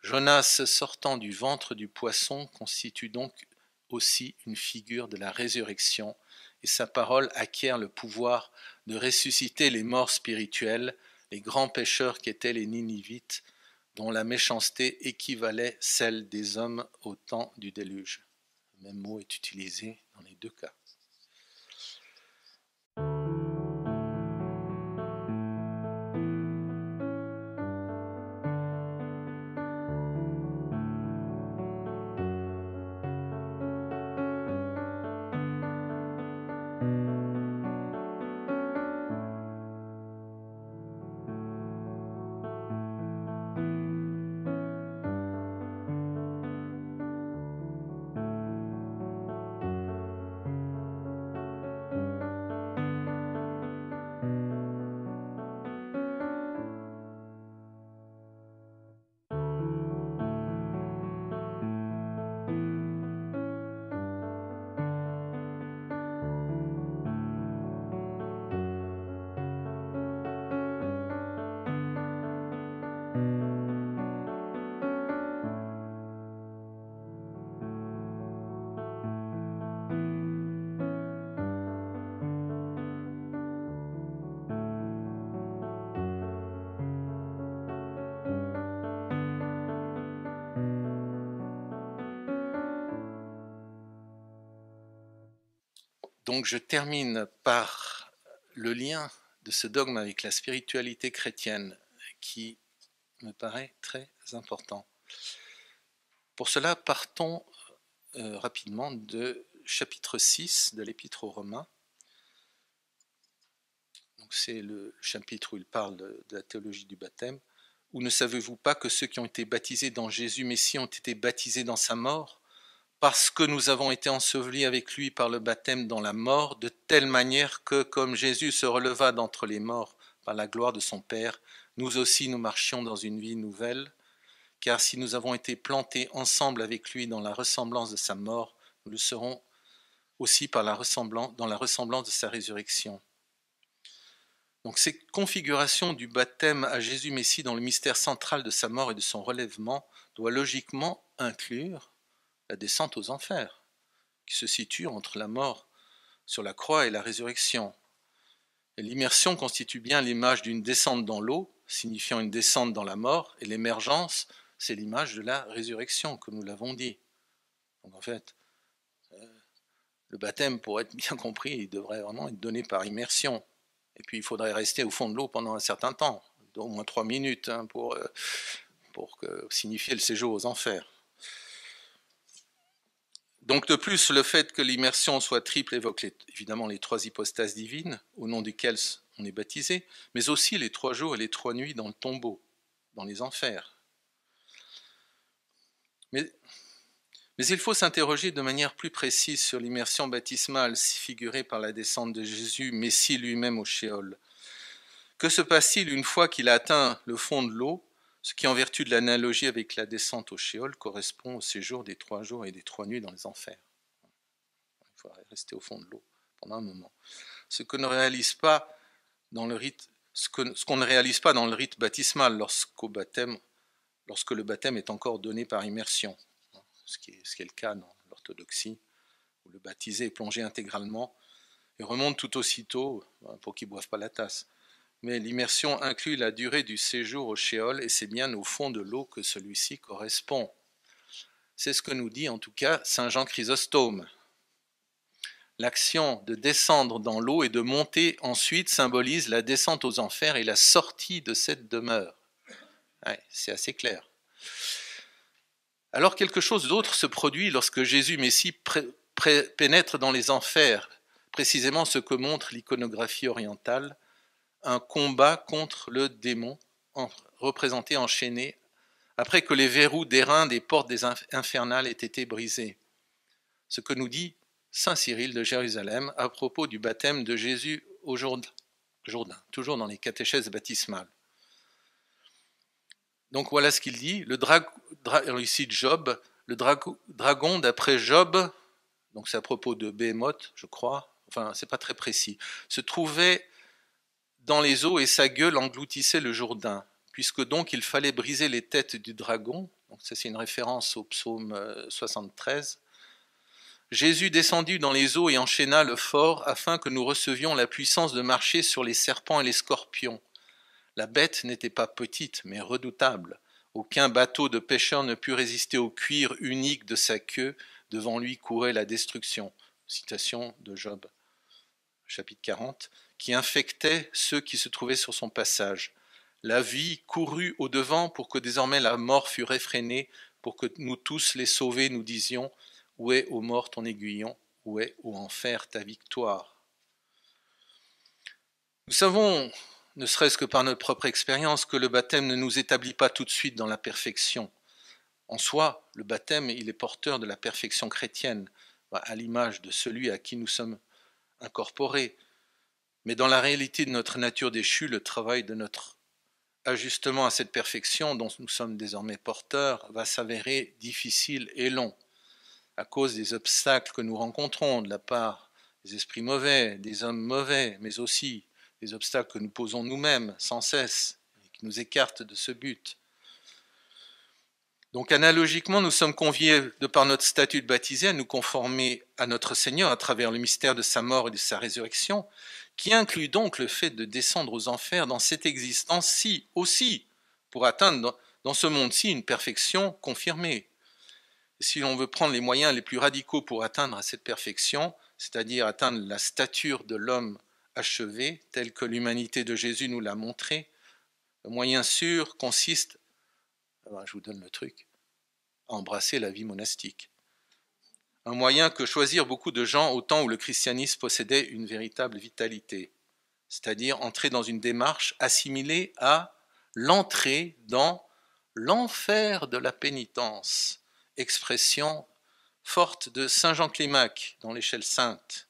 Jonas sortant du ventre du poisson constitue donc aussi une figure de la résurrection, et sa parole acquiert le pouvoir de ressusciter les morts spirituels, les grands pécheurs qu'étaient les Ninivites, dont la méchanceté équivalait celle des hommes au temps du déluge. Le même mot est utilisé dans les deux cas. Donc je termine par le lien de ce dogme avec la spiritualité chrétienne qui me paraît très important. Pour cela, partons rapidement de chapitre 6 de l'Épître aux Romains. Donc c'est le chapitre où il parle de la théologie du baptême. Ou ne savez-vous pas que ceux qui ont été baptisés dans Jésus Messie ont été baptisés dans sa mort ? parce que nous avons été ensevelis avec lui par le baptême dans la mort, de telle manière que, comme Jésus se releva d'entre les morts par la gloire de son Père, nous aussi nous marchions dans une vie nouvelle, car si nous avons été plantés ensemble avec lui dans la ressemblance de sa mort, nous le serons aussi dans la ressemblance de sa résurrection. Donc cette configuration du baptême à Jésus Messie dans le mystère central de sa mort et de son relèvement doit logiquement inclure la descente aux enfers, qui se situe entre la mort sur la croix et la résurrection. Et l'immersion constitue bien l'image d'une descente dans l'eau, signifiant une descente dans la mort, et l'émergence, c'est l'image de la résurrection, comme nous l'avons dit. Donc en fait, le baptême, pour être bien compris, il devrait vraiment être donné par immersion. Et puis il faudrait rester au fond de l'eau pendant un certain temps, d'au moins 3 minutes, pour signifier le séjour aux enfers. Donc de plus, le fait que l'immersion soit triple évoque évidemment les 3 hypostases divines, au nom desquelles on est baptisé, mais aussi les 3 jours et les 3 nuits dans le tombeau, dans les enfers. Mais il faut s'interroger de manière plus précise sur l'immersion baptismale figurée par la descente de Jésus, Messie lui-même au Shéol. Que se passe-t-il une fois qu'il a atteint le fond de l'eau, ce qui, en vertu de l'analogie avec la descente au Shéol, correspond au séjour des 3 jours et des 3 nuits dans les enfers. Il faudrait rester au fond de l'eau pendant un moment. Ce qu'on ne réalise pas dans le rite, baptismal lorsque le baptême est encore donné par immersion, ce qui est le cas dans l'orthodoxie, où le baptisé est plongé intégralement et remonte tout aussitôt pour qu'il ne boive pas la tasse. Mais l'immersion inclut la durée du séjour au Shéol et c'est bien au fond de l'eau que celui-ci correspond. C'est ce que nous dit en tout cas saint Jean Chrysostome. L'action de descendre dans l'eau et de monter ensuite symbolise la descente aux enfers et la sortie de cette demeure. Ouais, c'est assez clair. Alors quelque chose d'autre se produit lorsque Jésus Messie pénètre dans les enfers, précisément ce que montre l'iconographie orientale, un combat contre le démon, représenté enchaîné, après que les verrous d'airain des portes infernales aient été brisés. Ce que nous dit saint Cyril de Jérusalem à propos du baptême de Jésus au Jourdain, toujours dans les catéchèses baptismales. Donc voilà ce qu'il dit, ici Job, le dragon d'après Job, donc c'est à propos de Béhémoth, je crois, enfin c'est pas très précis, se trouvait dans les eaux et sa gueule engloutissait le Jourdain, puisque donc il fallait briser les têtes du dragon, donc ça c'est une référence au psaume 73. Jésus descendit dans les eaux et enchaîna le fort afin que nous recevions la puissance de marcher sur les serpents et les scorpions. La bête n'était pas petite, mais redoutable. Aucun bateau de pêcheurs ne put résister au cuir unique de sa queue. Devant lui courait la destruction. Citation de Job, chapitre 40, qui infectait ceux qui se trouvaient sur son passage. La vie courut au-devant pour que désormais la mort fût réfrénée, pour que nous tous les sauvés nous disions « Où est, ô mort, ton aiguillon? Où est, ô enfer, ta victoire ?» Nous savons, ne serait-ce que par notre propre expérience, que le baptême ne nous établit pas tout de suite dans la perfection. En soi, le baptême, il est porteur de la perfection chrétienne, à l'image de celui à qui nous sommes incorporés. Mais dans la réalité de notre nature déchue, le travail de notre ajustement à cette perfection dont nous sommes désormais porteurs va s'avérer difficile et long, à cause des obstacles que nous rencontrons de la part des esprits mauvais, des hommes mauvais, mais aussi des obstacles que nous posons nous-mêmes sans cesse et qui nous écartent de ce but. Donc analogiquement, nous sommes conviés, de par notre statut de baptisé, à nous conformer à notre Seigneur à travers le mystère de sa mort et de sa résurrection, qui inclut donc le fait de descendre aux enfers dans cette existence-ci aussi, pour atteindre dans ce monde-ci une perfection confirmée. Et si l'on veut prendre les moyens les plus radicaux pour atteindre à cette perfection, c'est-à-dire atteindre la stature de l'homme achevé, tel que l'humanité de Jésus nous l'a montré, le moyen sûr consiste, je vous donne le truc, à embrasser la vie monastique. Un moyen que choisirent beaucoup de gens au temps où le christianisme possédait une véritable vitalité, c'est-à-dire entrer dans une démarche assimilée à l'entrée dans l'enfer de la pénitence, expression forte de Saint Jean Clémaque dans l'échelle sainte.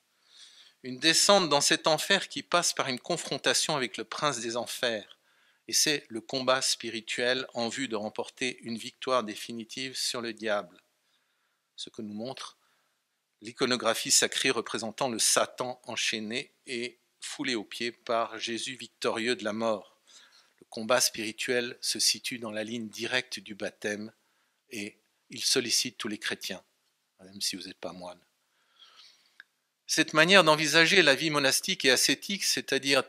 Une descente dans cet enfer qui passe par une confrontation avec le prince des enfers. Et c'est le combat spirituel en vue de remporter une victoire définitive sur le diable. Ce que nous montre l'iconographie sacrée représentant le Satan enchaîné et foulé aux pieds par Jésus victorieux de la mort. Le combat spirituel se situe dans la ligne directe du baptême et il sollicite tous les chrétiens, même si vous n'êtes pas moine. Cette manière d'envisager la vie monastique et ascétique, c'est-à-dire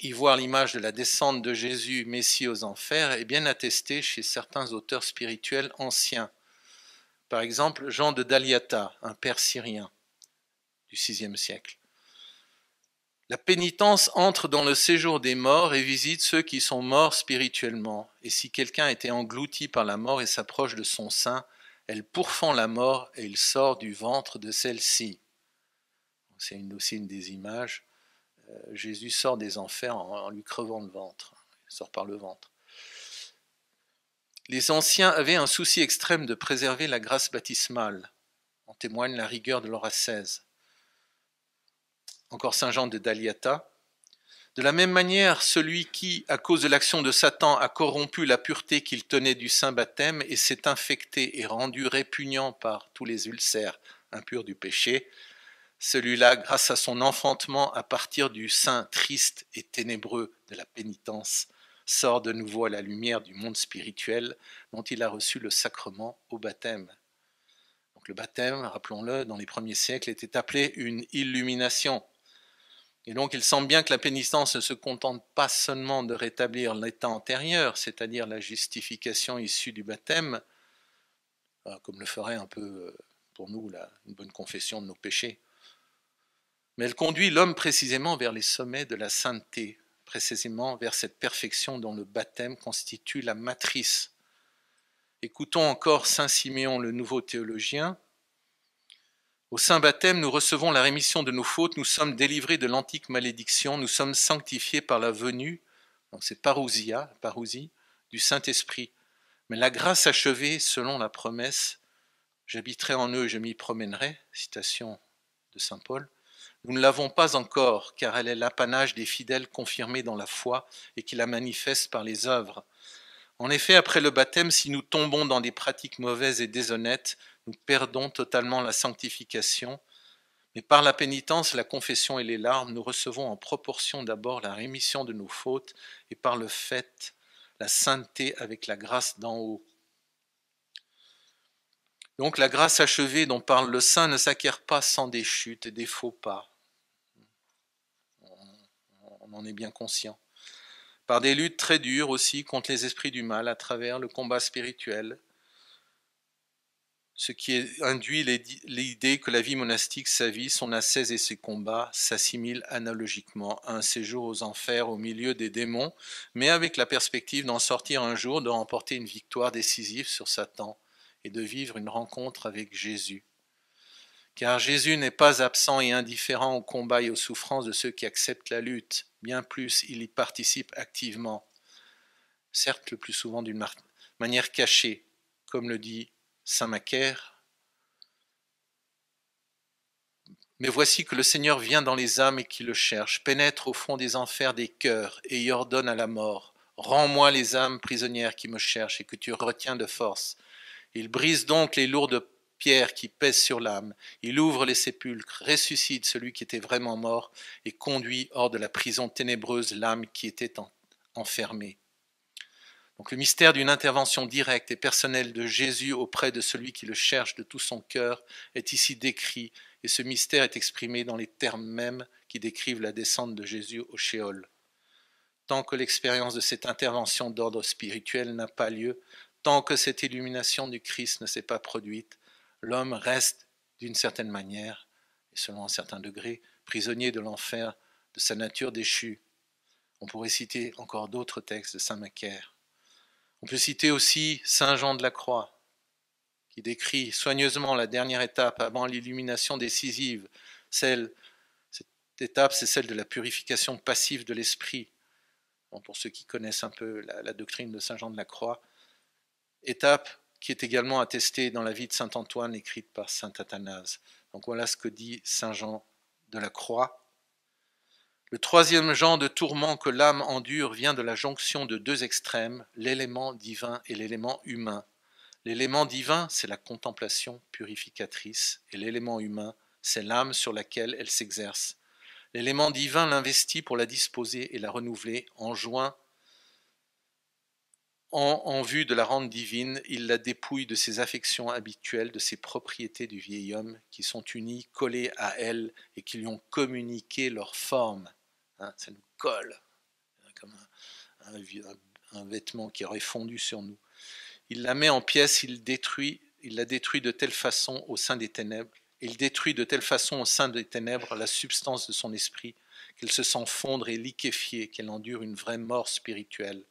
y voir l'image de la descente de Jésus, Messie aux enfers, est bien attestée chez certains auteurs spirituels anciens. Par exemple, Jean de Daliata, un père syrien du VIe siècle. La pénitence entre dans le séjour des morts et visite ceux qui sont morts spirituellement. Et si quelqu'un a été englouti par la mort et s'approche de son sein, elle pourfend la mort et il sort du ventre de celle-ci. C'est aussi une des images. Jésus sort des enfers en lui crevant le ventre. Il sort par le ventre. Les anciens avaient un souci extrême de préserver la grâce baptismale. En témoigne la rigueur de leur ascèse. Encore Saint Jean de Daliata. De la même manière, celui qui, à cause de l'action de Satan, a corrompu la pureté qu'il tenait du saint baptême et s'est infecté et rendu répugnant par tous les ulcères impurs du péché, celui-là, grâce à son enfantement à partir du sein triste et ténébreux de la pénitence, sort de nouveau à la lumière du monde spirituel dont il a reçu le sacrement au baptême. Donc le baptême, rappelons-le, dans les premiers siècles, était appelé une illumination. Et donc il semble bien que la pénitence ne se contente pas seulement de rétablir l'état antérieur, c'est-à-dire la justification issue du baptême, comme le ferait un peu pour nous une bonne confession de nos péchés, mais elle conduit l'homme précisément vers les sommets de la sainteté, précisément vers cette perfection dont le baptême constitue la matrice. Écoutons encore Saint Siméon, le nouveau théologien. Au saint baptême, nous recevons la rémission de nos fautes, nous sommes délivrés de l'antique malédiction, nous sommes sanctifiés par la venue, donc c'est parousie, du Saint-Esprit. Mais la grâce achevée, selon la promesse, j'habiterai en eux et je m'y promènerai, citation de saint Paul, nous ne l'avons pas encore, car elle est l'apanage des fidèles confirmés dans la foi et qui la manifestent par les œuvres. En effet, après le baptême, si nous tombons dans des pratiques mauvaises et déshonnêtes, nous perdons totalement la sanctification. Mais par la pénitence, la confession et les larmes, nous recevons en proportion d'abord la rémission de nos fautes et par le fait, la sainteté avec la grâce d'en haut. Donc la grâce achevée dont parle le saint ne s'acquiert pas sans des chutes et des faux pas. On en est bien conscient. Par des luttes très dures aussi contre les esprits du mal à travers le combat spirituel, ce qui induit l'idée que la vie monastique, sa vie, son ascèse et ses combats s'assimilent analogiquement à un séjour aux enfers au milieu des démons, mais avec la perspective d'en sortir un jour, de remporter une victoire décisive sur Satan et de vivre une rencontre avec Jésus. Car Jésus n'est pas absent et indifférent au combat et aux souffrances de ceux qui acceptent la lutte. Bien plus, il y participe activement, certes le plus souvent d'une manière cachée, comme le dit saint Macaire. Mais voici que le Seigneur vient dans les âmes et qui le cherchent, pénètre au fond des enfers des cœurs et y ordonne à la mort. Rends-moi les âmes prisonnières qui me cherchent et que tu retiens de force. Il brise donc les lourdes pierre qui pèse sur l'âme, il ouvre les sépulcres, ressuscite celui qui était vraiment mort et conduit hors de la prison ténébreuse l'âme qui était enfermée. Donc le mystère d'une intervention directe et personnelle de Jésus auprès de celui qui le cherche de tout son cœur est ici décrit et ce mystère est exprimé dans les termes mêmes qui décrivent la descente de Jésus au Shéol. Tant que l'expérience de cette intervention d'ordre spirituel n'a pas lieu, tant que cette illumination du Christ ne s'est pas produite, l'homme reste, d'une certaine manière, et selon un certain degré, prisonnier de l'enfer, de sa nature déchue. On pourrait citer encore d'autres textes de saint Macaire. On peut citer aussi saint Jean de la Croix, qui décrit soigneusement la dernière étape avant l'illumination décisive. Cette étape, c'est celle de la purification passive de l'esprit. Bon, pour ceux qui connaissent un peu la doctrine de saint Jean de la Croix, étape qui est également attestée dans la vie de saint Antoine, écrite par saint Athanase. Donc voilà ce que dit saint Jean de la Croix. Le troisième genre de tourment que l'âme endure vient de la jonction de deux extrêmes, l'élément divin et l'élément humain. L'élément divin, c'est la contemplation purificatrice, et l'élément humain, c'est l'âme sur laquelle elle s'exerce. L'élément divin l'investit pour la disposer et la renouveler, en vue de la rendre divine, il la dépouille de ses affections habituelles, de ses propriétés du vieil homme, qui sont unies, collées à elle, et qui lui ont communiqué leur forme. Ça nous colle, comme un vêtement qui aurait fondu sur nous. Il la met en pièces, il la détruit de telle façon au sein des ténèbres, il détruit de telle façon au sein des ténèbres la substance de son esprit, qu'elle se sent fondre et liquéfier, qu'elle endure une vraie mort spirituelle.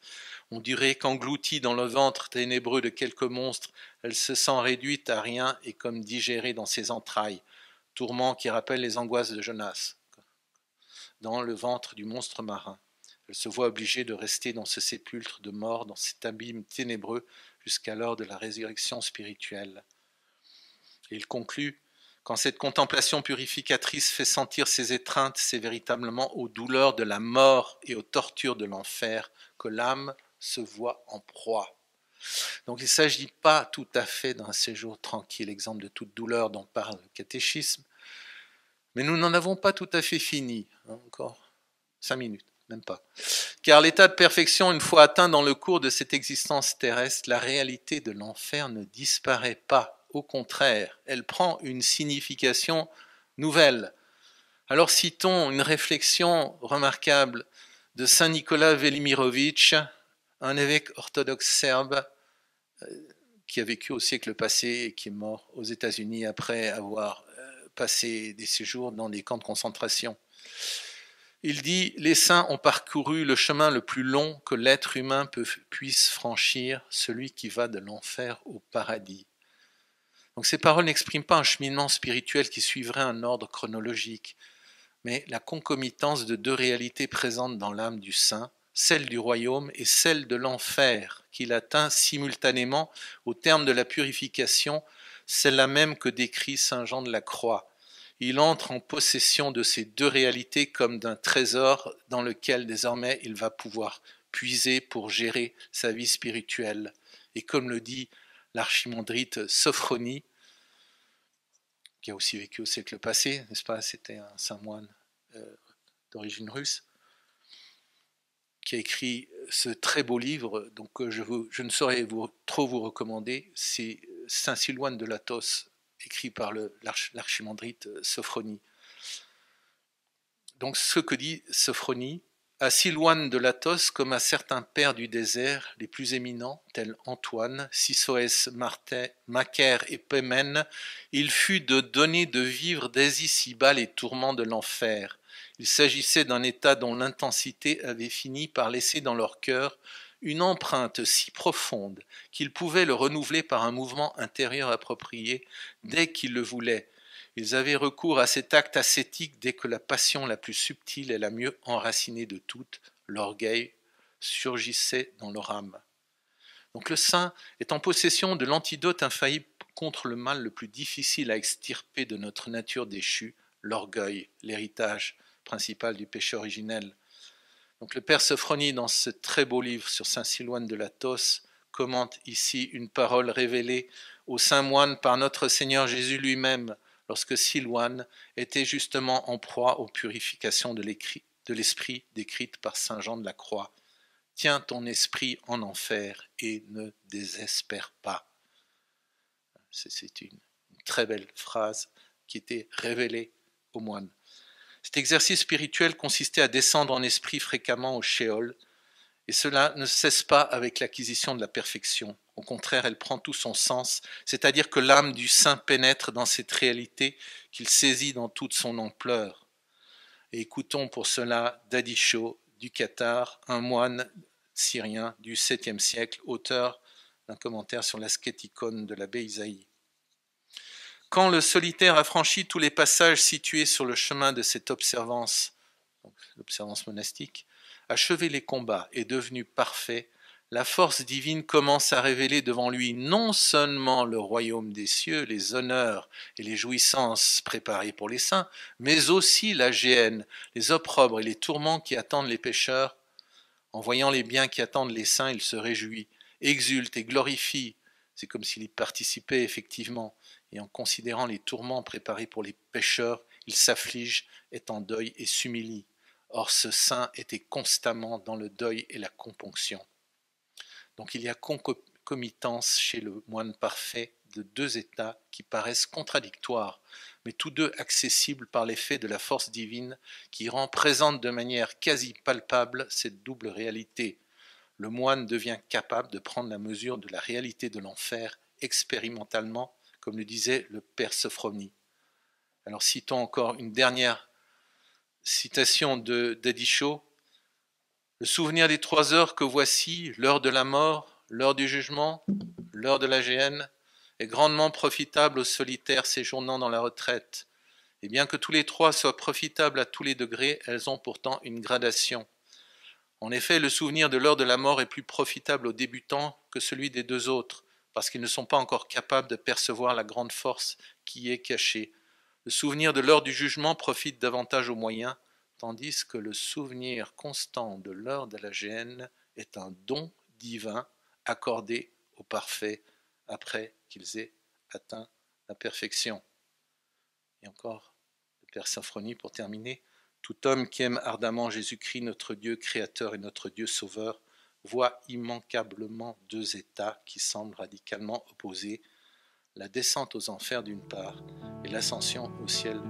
On dirait qu'engloutie dans le ventre ténébreux de quelque monstre, elle se sent réduite à rien et comme digérée dans ses entrailles, tourment qui rappelle les angoisses de Jonas, dans le ventre du monstre marin. Elle se voit obligée de rester dans ce sépulcre de mort, dans cet abîme ténébreux, jusqu'à l'heure de la résurrection spirituelle. Et il conclut: quand cette contemplation purificatrice fait sentir ses étreintes, c'est véritablement aux douleurs de la mort et aux tortures de l'enfer que l'âme se voit en proie. Donc il ne s'agit pas tout à fait d'un séjour tranquille, exemple de toute douleur dont parle le catéchisme, mais nous n'en avons pas tout à fait fini, encore 5 minutes, même pas. Car l'état de perfection, une fois atteint dans le cours de cette existence terrestre, la réalité de l'enfer ne disparaît pas. Au contraire, elle prend une signification nouvelle. Alors citons une réflexion remarquable de saint Nicolas Velimirovitch, un évêque orthodoxe serbe qui a vécu au siècle passé et qui est mort aux États-Unis après avoir passé des séjours dans des camps de concentration. Il dit: les saints ont parcouru le chemin le plus long que l'être humain puisse franchir, celui qui va de l'enfer au paradis. Donc ces paroles n'expriment pas un cheminement spirituel qui suivrait un ordre chronologique, mais la concomitance de deux réalités présentes dans l'âme du saint, celle du royaume et celle de l'enfer, qu'il atteint simultanément au terme de la purification, celle-là même que décrit saint Jean de la Croix. Il entre en possession de ces deux réalités comme d'un trésor dans lequel désormais il va pouvoir puiser pour gérer sa vie spirituelle. Et comme le dit l'archimandrite Sophronie, qui a aussi vécu au siècle passé, n'est-ce pas, c'était un saint moine d'origine russe, qui a écrit ce très beau livre, donc je ne saurais trop vous recommander, c'est Saint Silouane de Latos, écrit par l'archimandrite Sophronie. Donc ce que dit Sophronie: à Silouane de Latos, comme à certains pères du désert, les plus éminents, tels Antoine, Sisoès, Macaire et Pémène, il fut de donner de vivre dès ici-bas les tourments de l'enfer. Il s'agissait d'un état dont l'intensité avait fini par laisser dans leur cœur une empreinte si profonde qu'ils pouvaient le renouveler par un mouvement intérieur approprié dès qu'ils le voulaient. Ils avaient recours à cet acte ascétique dès que la passion la plus subtile et la mieux enracinée de toutes, l'orgueil, surgissait dans leur âme. Donc le saint est en possession de l'antidote infaillible contre le mal le plus difficile à extirper de notre nature déchue, l'orgueil, l'héritage principal du péché originel. Donc le père Sophronie, dans ce très beau livre sur saint Silouane de Latos, commente ici une parole révélée au saint moine par notre Seigneur Jésus lui-même, lorsque Silouane était justement en proie aux purifications de l'esprit décrites par saint Jean de la Croix. Tiens ton esprit en enfer et ne désespère pas. C'est une très belle phrase qui était révélée au moine. Cet exercice spirituel consistait à descendre en esprit fréquemment au Sheol, et cela ne cesse pas avec l'acquisition de la perfection. Au contraire, elle prend tout son sens, c'est-à-dire que l'âme du saint pénètre dans cette réalité qu'il saisit dans toute son ampleur. Et écoutons pour cela Dadisho du Qatar, un moine syrien du 7e siècle, auteur d'un commentaire sur l'ascéticon de l'abbé Isaïe. Quand le solitaire a franchi tous les passages situés sur le chemin de cette observance, donc l'observance monastique, achevé les combats et devenu parfait, la force divine commence à révéler devant lui non seulement le royaume des cieux, les honneurs et les jouissances préparées pour les saints, mais aussi la géhenne, les opprobres et les tourments qui attendent les pécheurs. En voyant les biens qui attendent les saints, il se réjouit, exulte et glorifie. C'est comme s'il y participait effectivement. Et en considérant les tourments préparés pour les pécheurs, il s'afflige, est en deuil et s'humilie. Or ce saint était constamment dans le deuil et la componction. Donc il y a concomitance chez le moine parfait de deux états qui paraissent contradictoires, mais tous deux accessibles par l'effet de la force divine qui rend présente de manière quasi palpable cette double réalité. Le moine devient capable de prendre la mesure de la réalité de l'enfer expérimentalement, comme le disait le père Sophronie. Alors citons encore une dernière citation d'Eddie Shaw. Le souvenir des 3 heures que voici, l'heure de la mort, l'heure du jugement, l'heure de la géhenne, est grandement profitable aux solitaires séjournant dans la retraite. Et bien que tous les 3 soient profitables à tous les degrés, elles ont pourtant une gradation. En effet, le souvenir de l'heure de la mort est plus profitable aux débutants que celui des 2 autres, parce qu'ils ne sont pas encore capables de percevoir la grande force qui y est cachée. Le souvenir de l'heure du jugement profite davantage aux moyens, tandis que le souvenir constant de l'heure de la géhenne est un don divin accordé aux parfaits après qu'ils aient atteint la perfection. Et encore, le Père Sophronie pour terminer. Tout homme qui aime ardemment Jésus-Christ, notre Dieu créateur et notre Dieu sauveur, voit immanquablement 2 états qui semblent radicalement opposés, la descente aux enfers d'une part et l'ascension au ciel